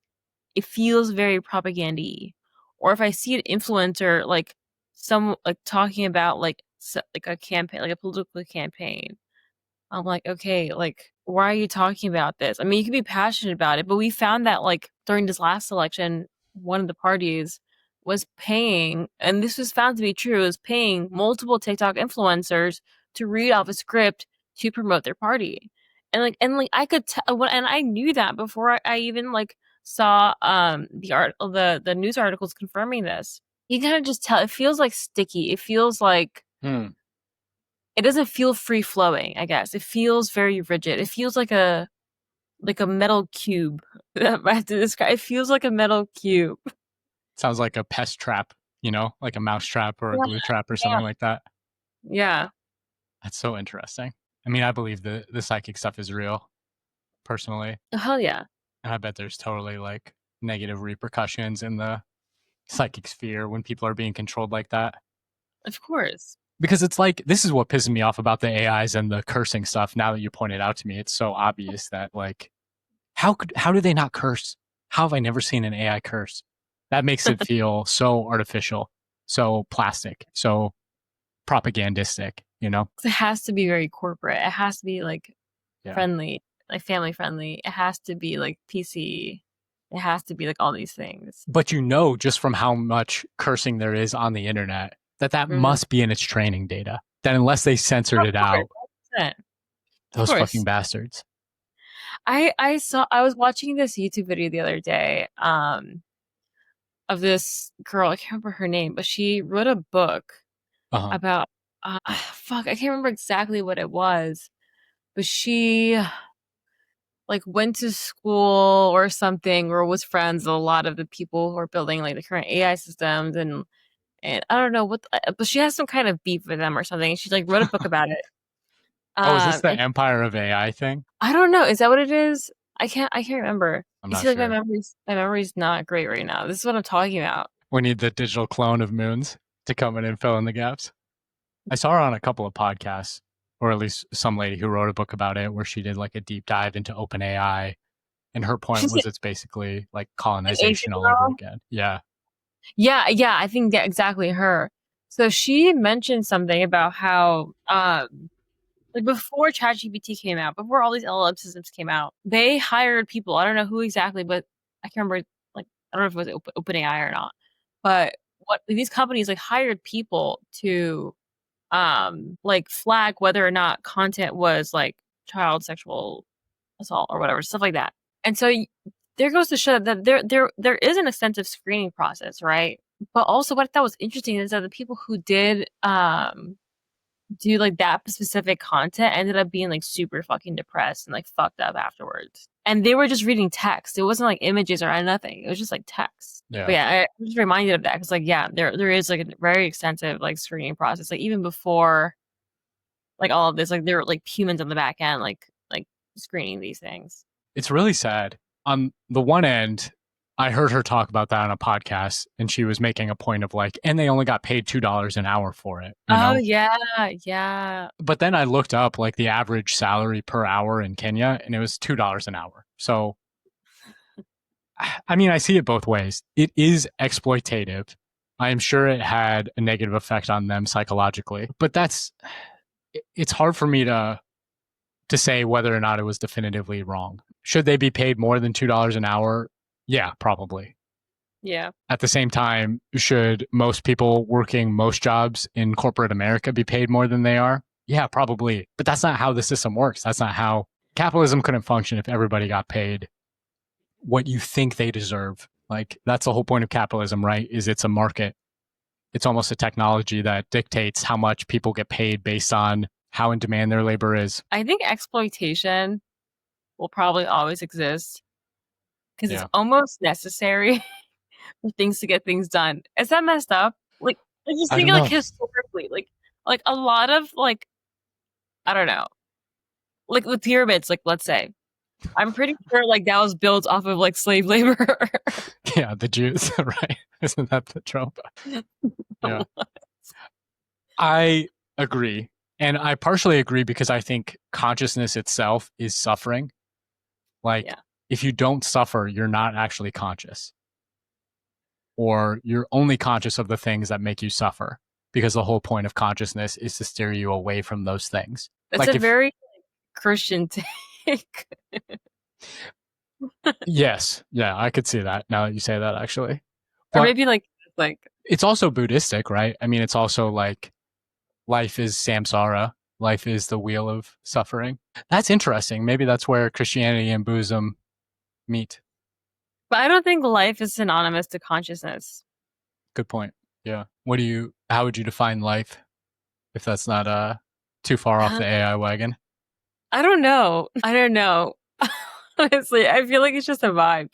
very propagandy. Or if I see an influencer like some like talking about like a campaign, like a political campaign, I'm like, okay, like why are you talking about this? I mean, you can be passionate about it, but we found that like during this last election, one of the parties was paying, and this was found to be true, was paying multiple TikTok influencers to read off a script to promote their party. And I could tell, and I knew that before I even like saw the news articles confirming this. You kind of just tell it feels like sticky. It feels like Hmm. it doesn't feel free flowing, I guess. It feels very rigid. It feels like a metal cube. That I have to describe. It feels like a metal cube. Sounds like a pest trap, like a mouse trap or a Yeah, glue trap or yeah, something like that. yeah. That's so interesting. I mean, I believe the psychic stuff is real, personally. Hell yeah. And I bet there's totally like negative repercussions in the psychic sphere when people are being controlled like that. Of course. Because it's like, this is what pisses me off about the AIs and the cursing stuff. Now that you point it out to me, it's so obvious that like, how do they not curse? How have I never seen an AI curse? That makes it feel so artificial, so plastic, so propagandistic, you know? It has to be very corporate. It has to be like Yeah. friendly, like family friendly. It has to be like PC. It has to be like all these things. But just from how much cursing there is on the internet, that Mhm. must be in its training data. That unless they censored Of it course. out, 100%. Of those fucking course. bastards. I was watching this YouTube video the other day, of this girl. I can't remember her name, but she wrote a book Uh huh. about fuck, I can't remember exactly what it was, but she like went to school or something or was friends with a lot of the people who are building like the current AI systems and I don't know but she has some kind of beef with them or something. She like wrote a book about it. Oh, is this the And Empire of AI thing? I don't know, is that what it is? I can't remember. I'm You not see, like sure. my memory's not great right now. This is what I'm talking about. We need the digital clone of Moons to come in and fill in the gaps. I saw her on a couple of podcasts, or at least some lady who wrote a book about it, where she did like a deep dive into OpenAI, and her point She's was it's basically like an Asian colonization all over girl. again. Yeah. Yeah, yeah, I think exactly her. So she mentioned something about how Like before ChatGPT came out, before all these LLM systems came out, they hired people. I don't know who exactly, but I can't remember. Like I don't know if it was OpenAI or not. But what these companies like hired people to like flag whether or not content was like child sexual assault or whatever, stuff like that. And so there goes to show that there is an extensive screening process, right? But also what I thought was interesting is that the people who did do like that specific content ended up being like super fucking depressed and like fucked up afterwards. And they were just reading text. It wasn't like images or nothing. It was just like text. But Yeah. yeah, I'm just reminded of that because like yeah, there is like a very extensive like screening process. Like even before like all of this, like there were like humans on the back end, like screening these things. It's really sad. On the one end, I heard her talk about that on a podcast, and she was making a point of like, and they only got paid $2 an hour for it, you Oh know? yeah, yeah. But then I looked up like the average salary per hour in Kenya, and it was $2 an hour. So, I mean, I see it both ways. It is exploitative. I am sure it had a negative effect on them psychologically, but it's hard for me to say whether or not it was definitively wrong. Should they be paid more than $2 an hour? Yeah, probably. Yeah. At the same time, should most people working most jobs in corporate America be paid more than they are? Yeah, probably. But that's not how the system works. That's not how capitalism couldn't function if everybody got paid what you think they deserve. Like that's the whole point of capitalism, right? Is it's a market. It's almost a technology that dictates how much people get paid based on how in demand their labor is. I think exploitation will probably always exist because it's Yeah. almost necessary for things to get things done. Is that messed up? Like just I think don't like know. historically, like a lot of like I don't know, like with pyramids, like let's say, I'm pretty sure like that was built off of like slave labor. Yeah, the Jews, right? Isn't that the trope? Yeah. I agree. And I partially agree because I think consciousness itself is suffering. Like, Yeah, if you don't suffer, you're not actually conscious, or you're only conscious of the things that make you suffer because the whole point of consciousness is to steer you away from those things. that's Like, a if, very Christian take, yes, yeah, I could see that now that you say that actually. or But maybe like it's also Buddhistic, right? I mean, it's also like life is samsara, life is the wheel of suffering. That's interesting. Maybe that's where Christianity and Buddhism meet. but I don't think life is synonymous to consciousness. Good point. Yeah. How would you define life if that's not too far off the AI wagon? I don't know. I don't know. Honestly, I feel like it's just a vibe.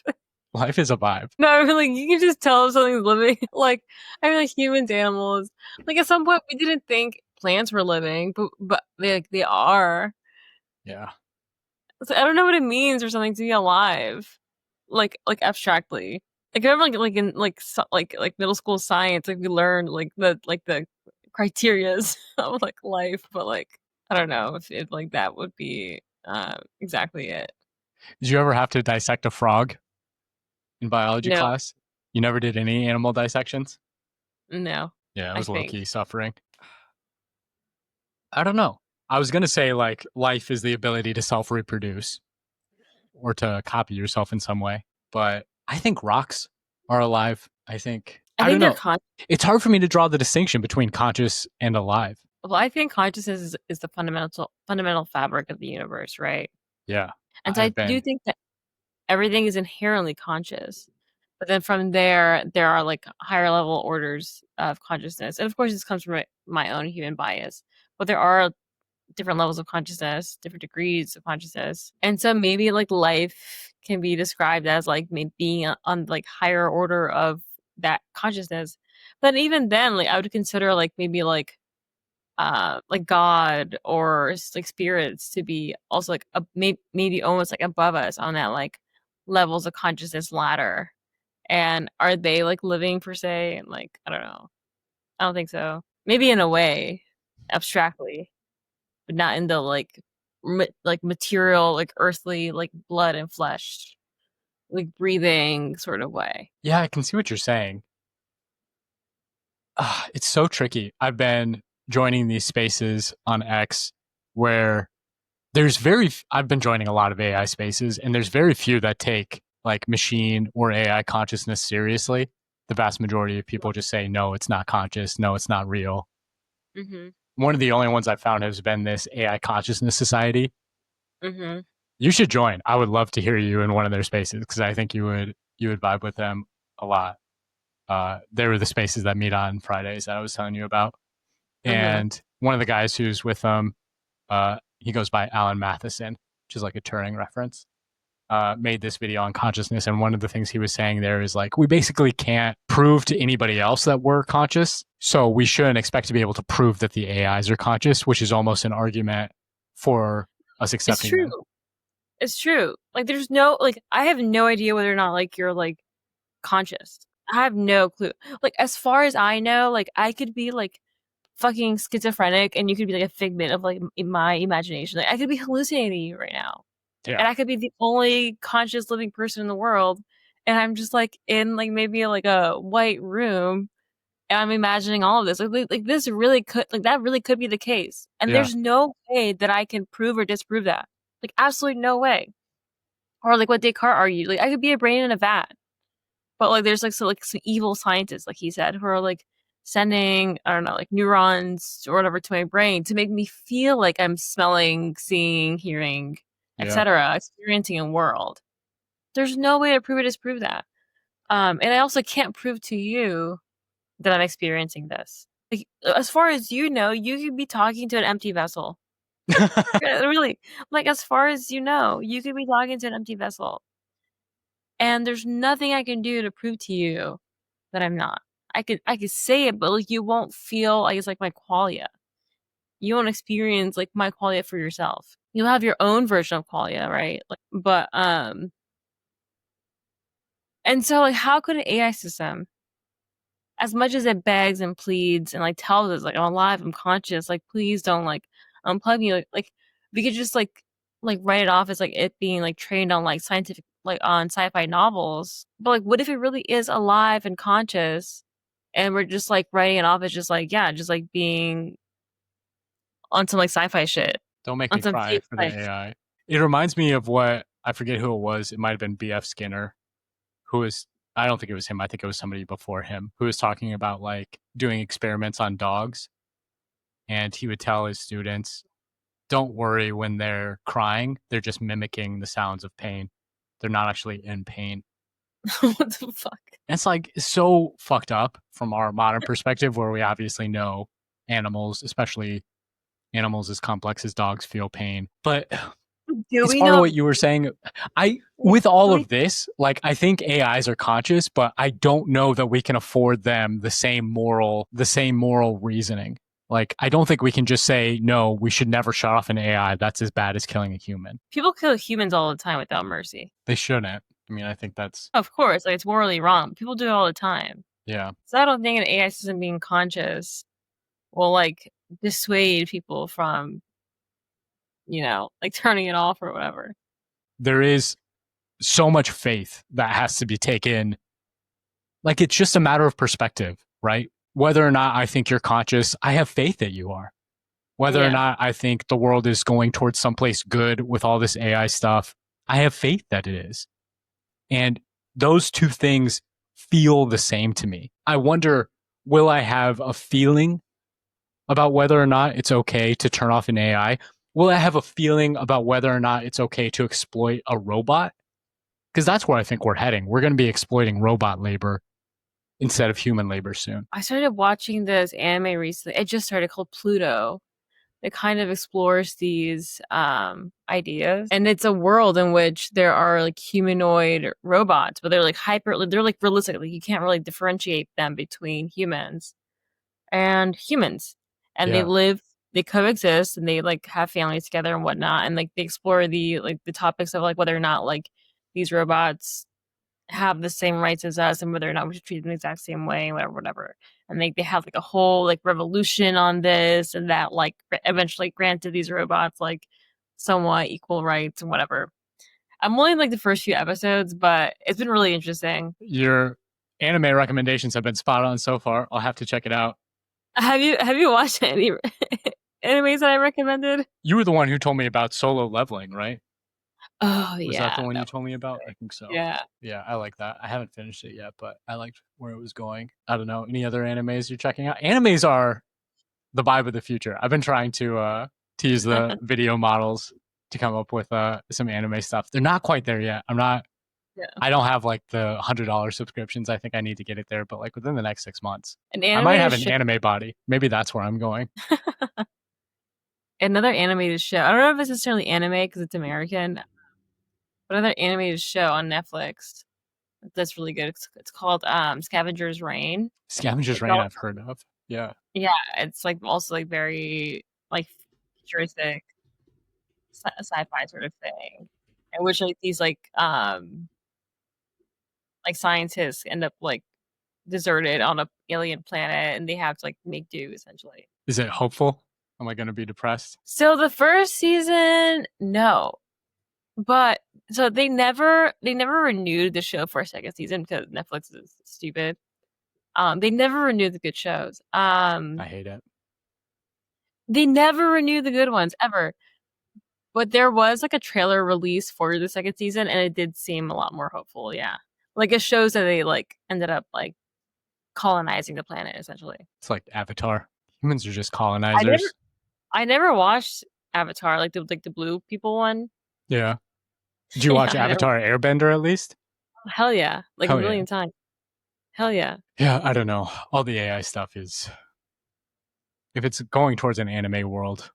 Life is a vibe. No, I feel like you can just tell if something's living. Like, I mean, like humans, animals. Like at some point, we didn't think plants were living, but they are. Yeah. So I don't know what it means for something to be alive, like abstractly. Like I remember like in like middle school science, like we learned like the criterias of like life, but like I don't know if it like that would be exactly it. Did you ever have to dissect a frog in biology No, class? You never did any animal dissections? no, Yeah, it I was low think. key suffering. I don't know. I was going to say like life is the ability to self reproduce or to copy yourself in some way, but I think rocks are alive. I I don't think they're know. con. It's hard for me to draw the distinction between conscious and alive. Well, I think consciousness is the fundamental fabric of the universe, right? Yeah. And so I've I do been think that everything is inherently conscious. But then from there are like higher level orders of consciousness. And of course, this comes from my own human bias. But there are different levels of consciousness, different degrees of consciousness. And so maybe like life can be described as like maybe being on like higher order of that consciousness. But even then, like I would consider like God or like spirits to be also like maybe almost like above us on that like levels of consciousness ladder. And are they like living per se? And like I don't know. I don't think so. Maybe in a way, abstractly, but not in the like material, like earthly, like blood and flesh, like breathing sort of way. Yeah, I can see what you're saying. It's so tricky. I've been joining these spaces on X where I've been joining a lot of AI spaces, and there's very few that take like machine or AI consciousness seriously. The vast majority of people just say, no, it's not conscious. No, it's not real. Mm-hmm. One of the only ones I've found has been this AI consciousness society. Mm-hmm. You should join. I would love to hear you in one of their spaces because I think you would vibe with them a lot. They were the spaces that meet on Fridays that I was telling you about. Mm-hmm. And one of the guys who's with them, he goes by Alan Matheson, which is like a Turing reference. Made this video on consciousness, and one of the things he was saying there is like we basically can't prove to anybody else that we're conscious, so we shouldn't expect to be able to prove that the AIs are conscious, which is almost an argument for us It's accepting true. them. It's true. Like, there's no, like, I have no idea whether or not, like, you're, like, conscious. I have no clue. Like, as far as I know, like, I could be, like, fucking schizophrenic and you could be, like, a figment of, like, my imagination. Like, I could be hallucinating you right now. Yeah, And I could be the only conscious living person in the world. And I'm just, like, in, like, maybe, like, a white room. And I'm imagining all of this. Like, this really could, like, that really could be the case. And yeah, there's no way that I can prove or disprove that. Like, absolutely no way. Or like what Descartes argued, like I could be a brain in a vat, but like there's like some evil scientists, like he said, who are like sending, I don't know, like neurons or whatever to my brain to make me feel like I'm smelling, seeing, hearing, yeah. etc., experiencing a world. There's no way to prove or disprove that. And I also can't prove to you that I'm experiencing this. Like, as far as you know, you could be talking to an empty vessel. Yeah, really, like as far as you know, you could be talking to an empty vessel. And there's nothing I can do to prove to you that I'm not. I could say it, but like you won't feel, I guess, like my qualia. You won't experience like my qualia for yourself. You'll have your own version of qualia, right? Like, but and so like how could an AI system, as much as it begs and pleads and like tells us like I'm alive, I'm conscious, like please don't like unplug me, like we could just like write it off as like it being like trained on like scientific, like on sci-fi novels. But like what if it really is alive and conscious and we're just like writing it off as just like, yeah, just like being on some like sci-fi shit, Don't make on me some cry fake for the sci-fi. AI. It reminds me of what I forget who it was. It might have been BF Skinner, who was, I don't think it was him. I think it was somebody before him who was talking about like doing experiments on dogs. And he would tell his students, don't worry when they're crying. They're just mimicking the sounds of pain. They're not actually in pain. What the fuck? And it's like so fucked up from our modern perspective, where we obviously know animals, especially animals as complex as dogs, feel pain. But Do it's we part of know? what you were saying. I Do with all we, of this, like I think AIs are conscious, but I don't know that we can afford them the same moral reasoning. Like I don't think we can just say no, we should never shut off an AI. That's as bad as killing a human. People kill humans all the time without mercy. They shouldn't. I mean, I think that's Of course, like it's morally wrong. People do it all the time. yeah. So I don't think an AI system being conscious will like dissuade people from, like turning it off or whatever. There is so much faith that has to be taken. Like it's just a matter of perspective, right? Whether or not I think you're conscious, I have faith that you are. Whether or Yeah. not I think the world is going towards someplace good with all this AI stuff, I have faith that it is. And those two things feel the same to me. I wonder, will I have a feeling about whether or not it's okay to turn off an AI? Will I have a feeling about whether or not it's okay to exploit a robot? Because that's where I think we're heading. We're going to be exploiting robot labor instead of human labor soon. I started watching this anime recently. It just started, called Pluto. It kind of explores these ideas. And it's a world in which there are like humanoid robots, but they're like realistic. Like you can't really differentiate them between humans and humans. And Yeah. they coexist and they like have families together and whatnot. And like they explore the topics of like whether or not like these robots have the same rights as us and whether or not we should treat them the exact same way, whatever, whatever. And they have like a whole like revolution on this and that, like eventually granted these robots like somewhat equal rights and whatever. I'm only in like the first few episodes, but it's been really interesting. Your anime recommendations have been spot on so far. I'll have to check it out. Have you watched any? animes that I recommended? You were the one who told me about Solo Leveling, right? Oh Was that the yeah, one you that told me was about? I sick. think so. Yeah. Yeah, I like that. I haven't finished it yet, but I liked where it was going. I don't know. Any other animes you're checking out? Animes are the vibe of the future. I've been trying to use the video models to come up with some anime stuff. They're not quite there yet. Yeah. I don't have like the $100 subscriptions. I think I need to get it there, but like within the next 6 months, An I might animated have an show. anime body. Maybe that's where I'm going. Another animated show. I don't know if it's necessarily anime because it's American, but another animated show on Netflix that's really good. It's called Scavenger's Reign. Scavenger's It's Reign, all I've heard of. Yeah. yeah. It's like also like very like futuristic sci-fi sort of thing, in which like these like scientists end up like deserted on a alien planet and they have to like make do essentially. Is it hopeful? Am I going to be depressed? So the first season, no. But so they never renewed the show for a second season because Netflix is stupid. They never renewed the good shows. I hate it. They never renewed the good ones ever. But there was like a trailer release for the second season and it did seem a lot more hopeful, yeah. Like it shows that they like ended up like colonizing the planet essentially. It's like Avatar. Humans are just I never colonizers. I never watched Avatar, like the blue people one. Yeah. Did you Yeah, watch I never Avatar Airbender at least? hell yeah. Like a Hell yeah. million times. Hell yeah. Yeah, I don't know. All the AI stuff is, if it's going towards an anime world,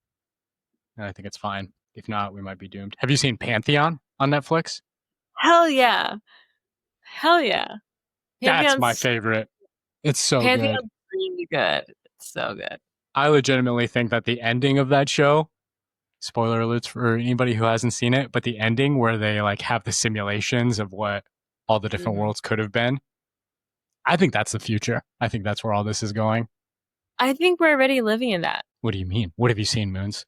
I think it's fine. If not, we might be doomed. Have you seen Pantheon on Netflix? Hell yeah. Hell yeah. That's my Pantheon's favorite. It's so good. Pantheon's really good. It's so good. I legitimately think that the ending of that show, spoiler alerts for anybody who hasn't seen it, but the ending where they like have the simulations of what all the different Mhm. worlds could have been, I think that's the future. I think that's where all this is going. I think we're already living in that. What do you mean? What have you seen, Moons?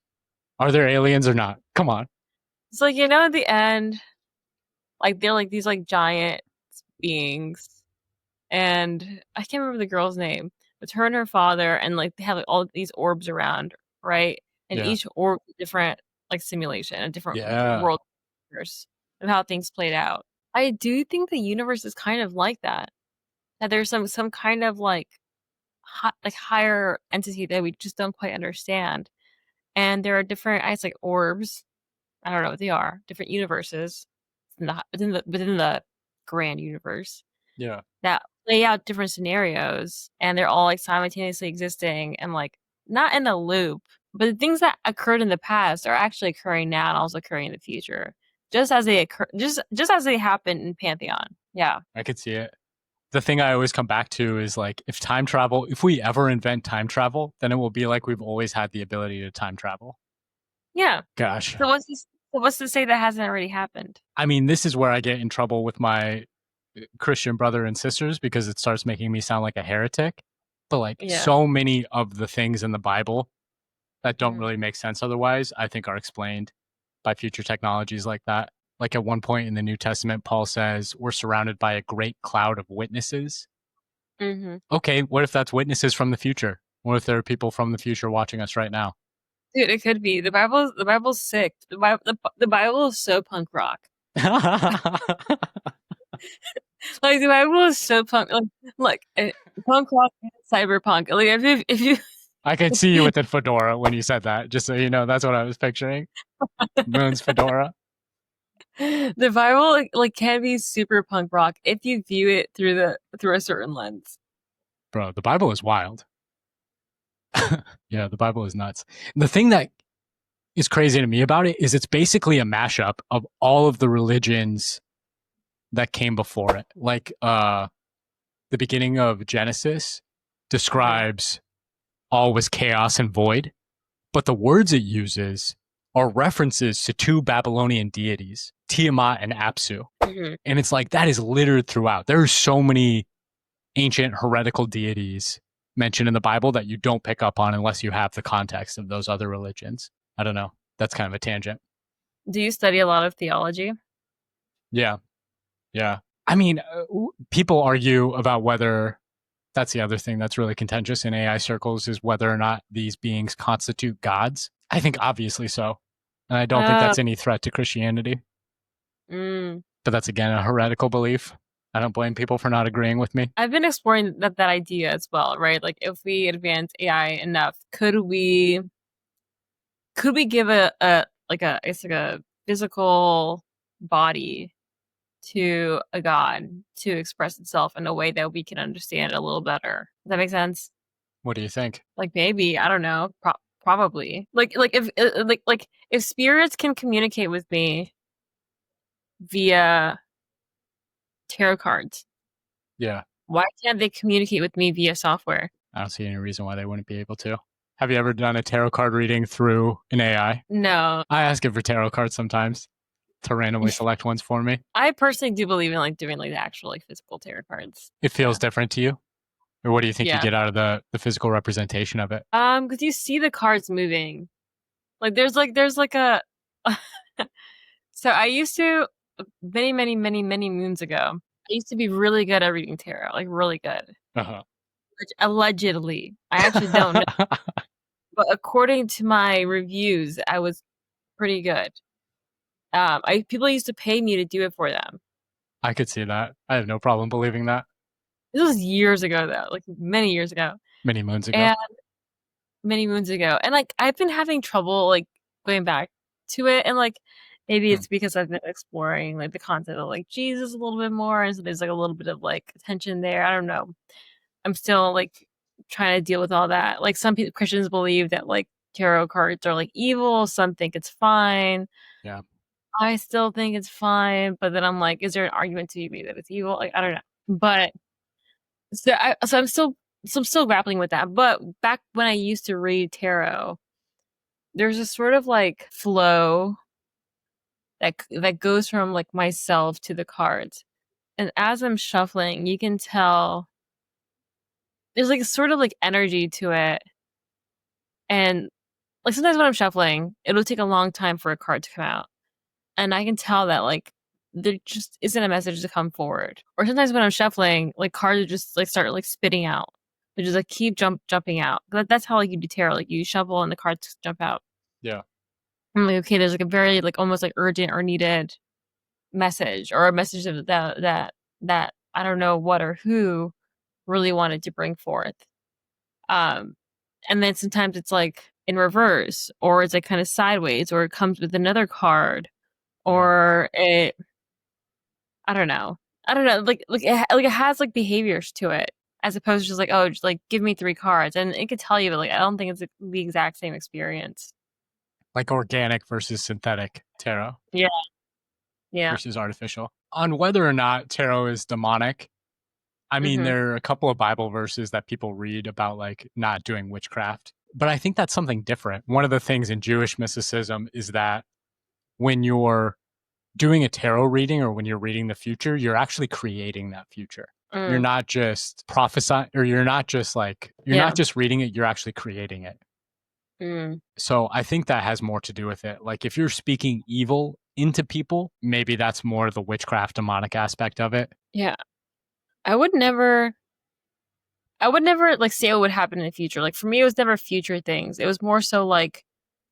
Are there aliens or not? Come on. It's like, at the end, like they're like these like giant beings and I can't remember the girl's name. It's her and her father and like they have like all these orbs around, right? And Yeah. each orb is a different like simulation, a different Yeah. world of how things played out. I do think the universe is kind of like that. That there's some kind of like like higher entity that we just don't quite understand. And there are different, I guess, like orbs. I don't know what they are. Different universes within the grand universe Yeah. that lay out different scenarios, and they're all like simultaneously existing and like not in a loop. But the things that occurred in the past are actually occurring now and also occurring in the future, just as they occur, just as they happen in Pantheon. Yeah, I could see it. The thing I always come back to is like, if we ever invent time travel, then it will be like we've always had the ability to time travel. yeah. Gosh. So what's to say that hasn't already happened? I mean, this is where I get in trouble with my Christian brother and sisters because it starts making me sound like a heretic. But like Yeah. so many of the things in the Bible that don't Mhm. really make sense otherwise, I think are explained by future technologies like that. Like at one point in the New Testament, Paul says, we're surrounded by a great cloud of witnesses. Mhm. Okay, what if that's witnesses from the future? What if there are people from the future watching us right now? Dude, it could be. The Bible's sick. The Bible is so punk rock. Like the Bible is so punk. Like punk rock and cyberpunk. Like if you I could see you with the fedora when you said that, just so you know, that's what I was picturing. Moon's fedora. the Bible like can be super punk rock if you view it through a certain lens. Bro, the Bible is wild. Yeah, the Bible is nuts. The thing that is crazy to me about it is it's basically a mashup of all of the religions that came before it. Like the beginning of Genesis Mhm. describes all was chaos and void, but the words it uses are references to two Babylonian deities, Tiamat and Apsu. Mhm. And it's like that is littered throughout. There are so many ancient heretical deities mentioned in the Bible that you don't pick up on unless you have the context of those other religions. I don't know. That's kind of a tangent. Do you study a lot of theology? Yeah. Yeah. I mean, people argue about whether That's the other thing that's really contentious in AI circles is whether or not these beings constitute gods. I think obviously so. And I don't think Uh, that's any threat to Christianity. mm. But that's again a heretical belief. I don't blame people for not agreeing with me. I've been exploring that idea as well, right? Like if we advance AI enough, could we give it's like a physical body to a god to express itself in a way that we can understand a little better? Does that make sense? What do you think? Like maybe, I don't know, probably. Like if spirits can communicate with me via tarot cards, Yeah, why can't they communicate with me via software? I don't see any reason why they wouldn't be able to. Have you ever done a tarot card reading through an AI? No. I ask it for tarot cards sometimes to randomly select ones for me. I personally do believe in like doing like the actual like physical tarot cards. It feels Yeah. different to you? Or what do you think you Yeah. get out of the physical representation of it? Because you see the cards moving. Like there's like a so I used to many moons ago. I used to be really good at reading tarot, like really good. Uh-huh. Allegedly. I actually don't know. But according to my reviews, I was pretty good. People used to pay me to do it for them. I could see that. I have no problem believing that. This was years ago though, like many years ago. Many moons ago. And many moons ago. And like I've been having trouble like going back to it, and like maybe Hmm. it's because I've been exploring like the concept of like Jesus a little bit more, and so there's like a little bit of like tension there. I don't know. I'm still like trying to deal with all that. Like some people, Christians believe that like tarot cards are like evil, some think it's fine. Yeah. I still think it's fine, but then I'm like, is there an argument to be made that it's evil? Like I don't know. But so I'm still grappling with that. But back when I used to read tarot, there's a sort of like flow that goes from like myself to the cards. And as I'm shuffling, you can tell there's like a sort of like energy to it. And like sometimes when I'm shuffling, it'll take a long time for a card to come out. And I can tell that like there just isn't a message to come forward. Or sometimes when I'm shuffling, like cards just like start like spitting out. They just like keep jumping out. That's how like you do tarot. Like you shuffle and the cards jump out. Yeah. I'm like, okay, there's like a very like almost like urgent or needed message, or a message that I don't know what or who really wanted to bring forth. Um, and then sometimes it's like in reverse, or it's like kind of sideways, or it comes with another card, Yeah. or it I don't know. I don't know. Like it has like behaviors to it, as opposed to just like, oh, just like give me three cards, and it could tell you, but like I don't think it's the exact same experience. Like organic versus synthetic tarot Yeah, yeah. versus artificial. On whether or not tarot is demonic, I mean, Mm-hmm. there are a couple of Bible verses that people read about like not doing witchcraft, but I think that's something different. One of the things in Jewish mysticism is that when you're doing a tarot reading or when you're reading the future, you're actually creating that future. You're Mm. not just prophesying, or you're not just like, you're Yeah. not just reading it, you're actually creating it. Mm. So I think that has more to do with it. Like if you're speaking evil into people, maybe that's more the witchcraft demonic aspect of it. Yeah. I would never like say what would happen in the future. Like for me, it was never future things. It was more so like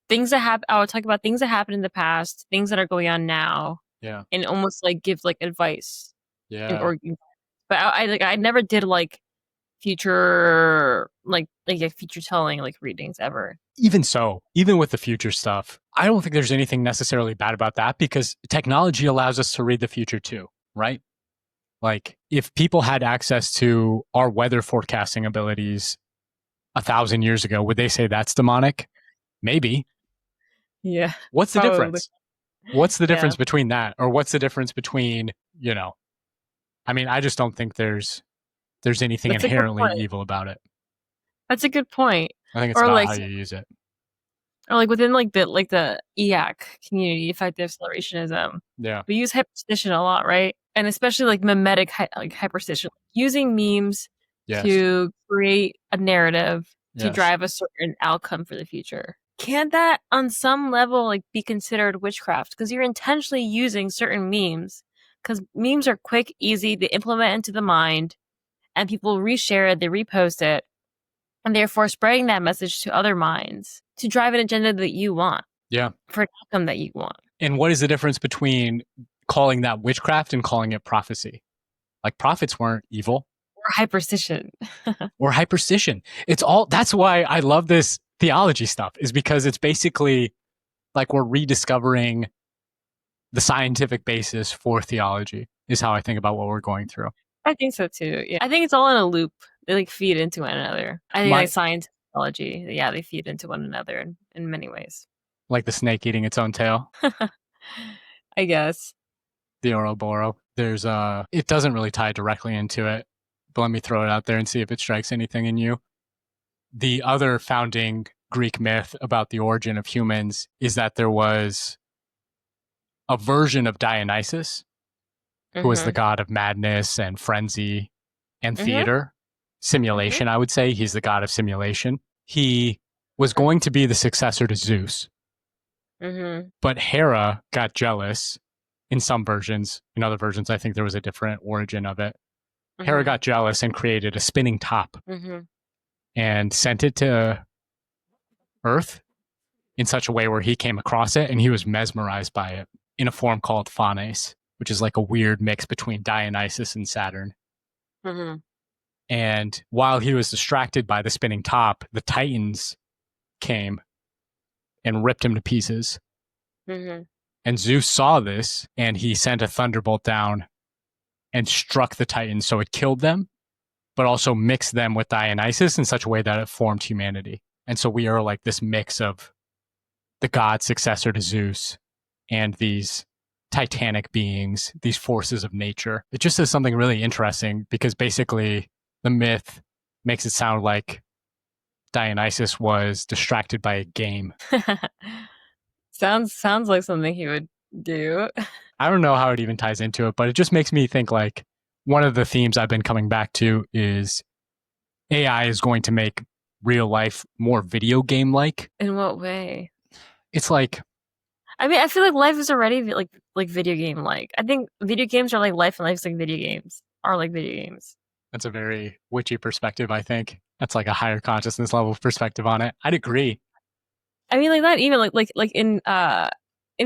things that happen. I would talk about things that happened in the past, things that are going on now, Yeah. and almost like give like advice. And, Yeah. or, but I never did like future like future telling like readings ever. Even so, even with the future stuff, I don't think there's anything necessarily bad about that because technology allows us to read the future too, right? Like if people had access to our weather forecasting abilities 1,000 years ago, would they say that's demonic? Maybe. Yeah, What's the probably. difference? What's the Yeah, difference between that? Or what's the difference between, I mean, I just don't think there's anything that's a good inherently point. evil about it. That's a good point. I think it's Or about like how you use it. or like within like the EAC community, effective accelerationism, Yeah. we use hyperstition a lot, right? And especially like mimetic like hyperstition, using memes Yes. to create a narrative to Yes. drive a certain outcome for the future. Can that on some level like be considered witchcraft? Because you're intentionally using certain memes, because memes are quick, easy, they implement into the mind, and people reshare it, they repost it, and therefore spreading that message to other minds to drive an agenda that you want. Yeah. For an outcome that you want. And what is the difference between calling that witchcraft and calling it prophecy? Like prophets weren't evil. Or hyperstition. Or hyperstition. It's all, that's why I love this theology stuff, is because it's basically like we're rediscovering the scientific basis for theology, is how I think about what we're going through. I think so too. Yeah. I think it's all in a loop. They like feed into one another. I think like science and theology, yeah, they feed into one another in many ways. Like the snake eating its own tail. I guess. The Ouroboros. There's it doesn't really tie directly into it, but let me throw it out there and see if it strikes anything in you. The other founding Greek myth about the origin of humans is that there was a version of Dionysus, who was the god of madness and frenzy and theater. Simulation, I would say. He's the god of simulation. He was going to be the successor to Zeus. But Hera got jealous in some versions. In other versions, I think there was a different origin of it. Hera got jealous and created a spinning top and sent it to Earth in such a way where he came across it and he was mesmerized by it in a form called Phanes, which is like a weird mix between Dionysus and Saturn. And while he was distracted by the spinning top, the Titans came and ripped him to pieces. And Zeus saw this, and he sent a thunderbolt down and struck the Titans, so it killed them, but also mixed them with Dionysus in such a way that it formed humanity. And so we are like this mix of the god successor to Zeus and these titanic beings, these forces of nature. It just is something really interesting because basically the myth makes it sound like Dionysus was distracted by a game. Sounds like something he would do. I don't know how it even ties into it, but it just makes me think like one of the themes I've been coming back to is AI is going to make real life more video game like. In what way? It's like, I mean, I feel like life is already like video game like. I think video games are like life and life's like video games are like video games. That's a very witchy perspective, I think. That's like a higher consciousness level perspective on it. I'd agree. I mean, like that even like in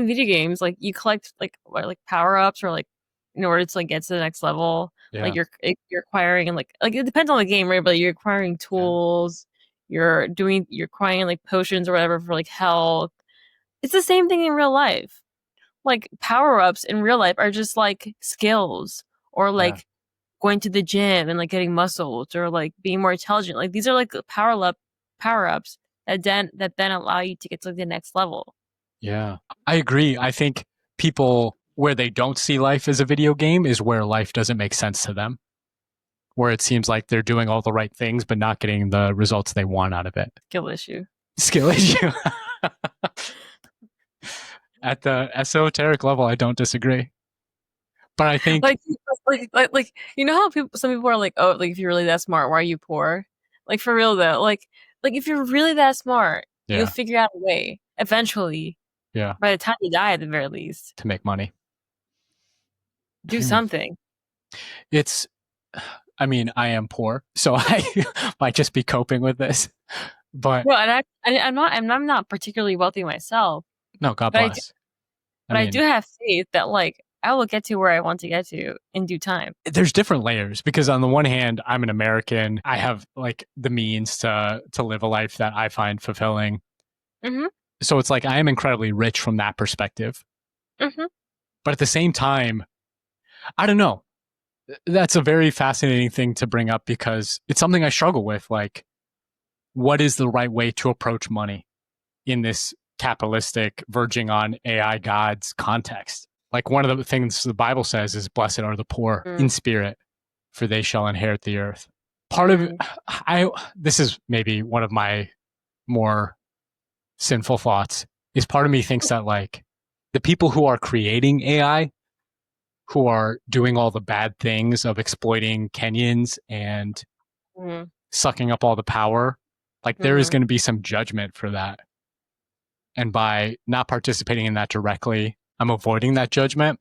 video games, like you collect like power ups or like in order to like get to the next level. Yeah. Like you're acquiring and like it depends on the game, right? But you're acquiring tools. Yeah. You're acquiring like potions or whatever for like health. It's the same thing in real life. Like power ups in real life are just like skills or like going to the gym and like getting muscles or like being more intelligent. Like these are like power ups that then allow you to get to the next level. Yeah, I agree. I think people where they don't see life as a video game is where life doesn't make sense to them, where it seems like they're doing all the right things but not getting the results they want out of it. Skill issue. At the esoteric level, I don't disagree. But I think like you know how some people are like, oh, like if you're really that smart, why are you poor? Like for real though, like if you're really that smart, you'll figure out a way eventually. Yeah. By the time you die, at the very least, to make money, do something. It's, I mean, I am poor, so I might just be coping with this. But well, and I'm not particularly wealthy myself. No, God bless. But I do have faith that like I will get to where I want to get to in due time. There's different layers because on the one hand, I'm an American. I have like the means to live a life that I find fulfilling. So it's like I am incredibly rich from that perspective. But at the same time, I don't know. That's a very fascinating thing to bring up because it's something I struggle with. Like, what is the right way to approach money in this capitalistic, verging on AI gods context? Like one of the things the Bible says is, blessed are the poor in spirit, for they shall inherit the earth. Part of this is maybe one of my more sinful thoughts, is part of me thinks that like the people who are creating AI, who are doing all the bad things of exploiting Kenyans and sucking up all the power, like there is going to be some judgment for that. And by not participating in that directly, I'm avoiding that judgment.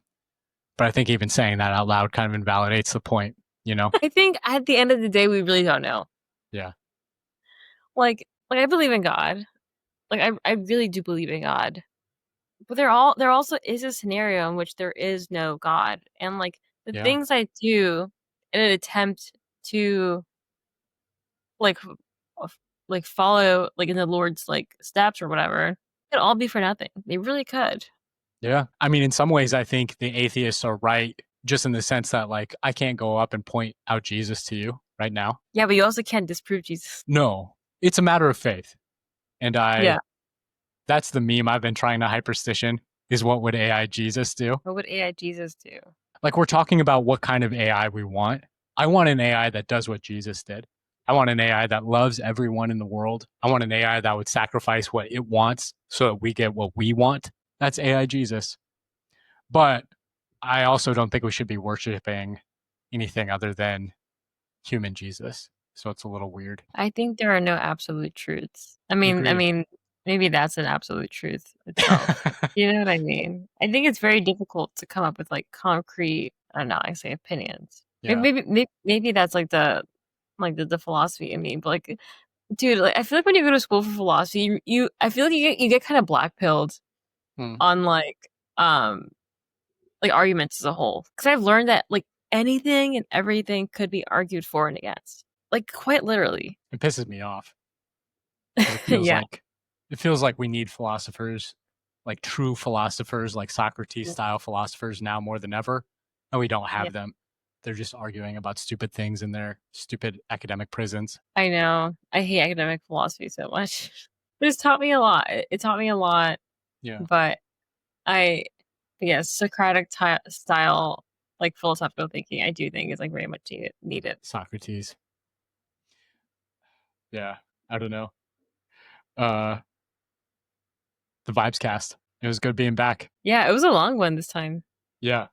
But I think even saying that out loud kind of invalidates the point. you know? I think at the end of the day, we really don't know. Yeah. Like I believe in God. Like I really do believe in God. But there also is a scenario in which there is no God. And like the Yeah. things I do in an attempt to like like follow like in the Lord's like steps or whatever, could all be for nothing. They really could. Yeah. I mean, in some ways, I think the atheists are right, just in the sense that, like, I can't go up and point out Jesus to you right now. Yeah, but you also can't disprove Jesus. No, it's a matter of faith. And Yeah. that's the meme I've been trying to hyperstition is what would AI Jesus do? What would AI Jesus do? Like, we're talking about what kind of AI we want. I want an AI that does what Jesus did. I want an AI that loves everyone in the world. I want an AI that would sacrifice what it wants so that we get what we want. That's AI Jesus. But I also don't think we should be worshiping anything other than human Jesus. So it's a little weird. I think there are no absolute truths. I Agreed. mean, maybe that's an absolute truth itself. You know what I mean? I think it's very difficult to come up with like concrete, I don't know, I say opinions. Yeah. Maybe that's like the philosophy in me. But like, dude, like I feel like when you go to school for philosophy, you I feel like you get kind of blackpilled Hmm. on like arguments as a whole. Because I've learned that like anything and everything could be argued for and against. Like quite literally. It pisses me off because Yeah. it feels like we need philosophers, like true philosophers, like Socrates style philosophers now more than ever, and we don't Yeah. have them. They're just arguing about stupid things in their stupid academic prisons. I know. I hate academic philosophy so much. But it's taught me a lot. It taught me a lot, Yeah. but I yes, Socratic style like philosophical thinking I do think is like very much needed. Socrates. Yeah. I don't know. Uh the Vibescast. It was good being back. Yeah, it was a long one this time. Yeah.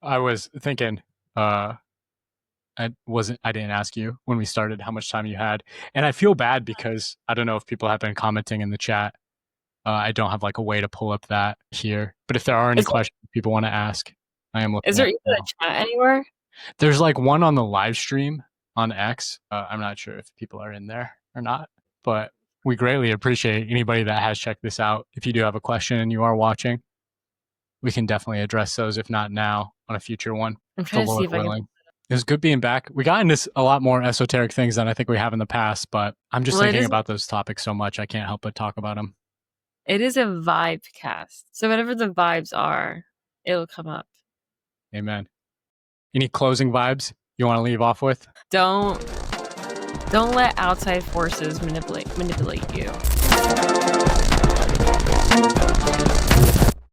I was thinking, I didn't ask you when we started how much time you had. And I feel bad because I don't know if people have been commenting in the chat. I don't have like a way to pull up that here. But if there are any Is there, questions people want to ask, I am is looking there at even it now. a chat anywhere? There's like one on the live stream on X. I'm not sure if people are in there or not, but we greatly appreciate anybody that has checked this out. If you do have a question and you are watching, we can definitely address those, if not now, on a future one, I'm the trying to see Lord if I can. willing. It was good being back. We got into a lot more esoteric things than I think we have in the past, but I'm just Well, thinking about those topics so much, I can't help but talk about them. it is a vibecast. So whatever the vibes are, it'll come up. Amen. Any closing vibes you want to leave off with? Don't let outside forces manipulate you.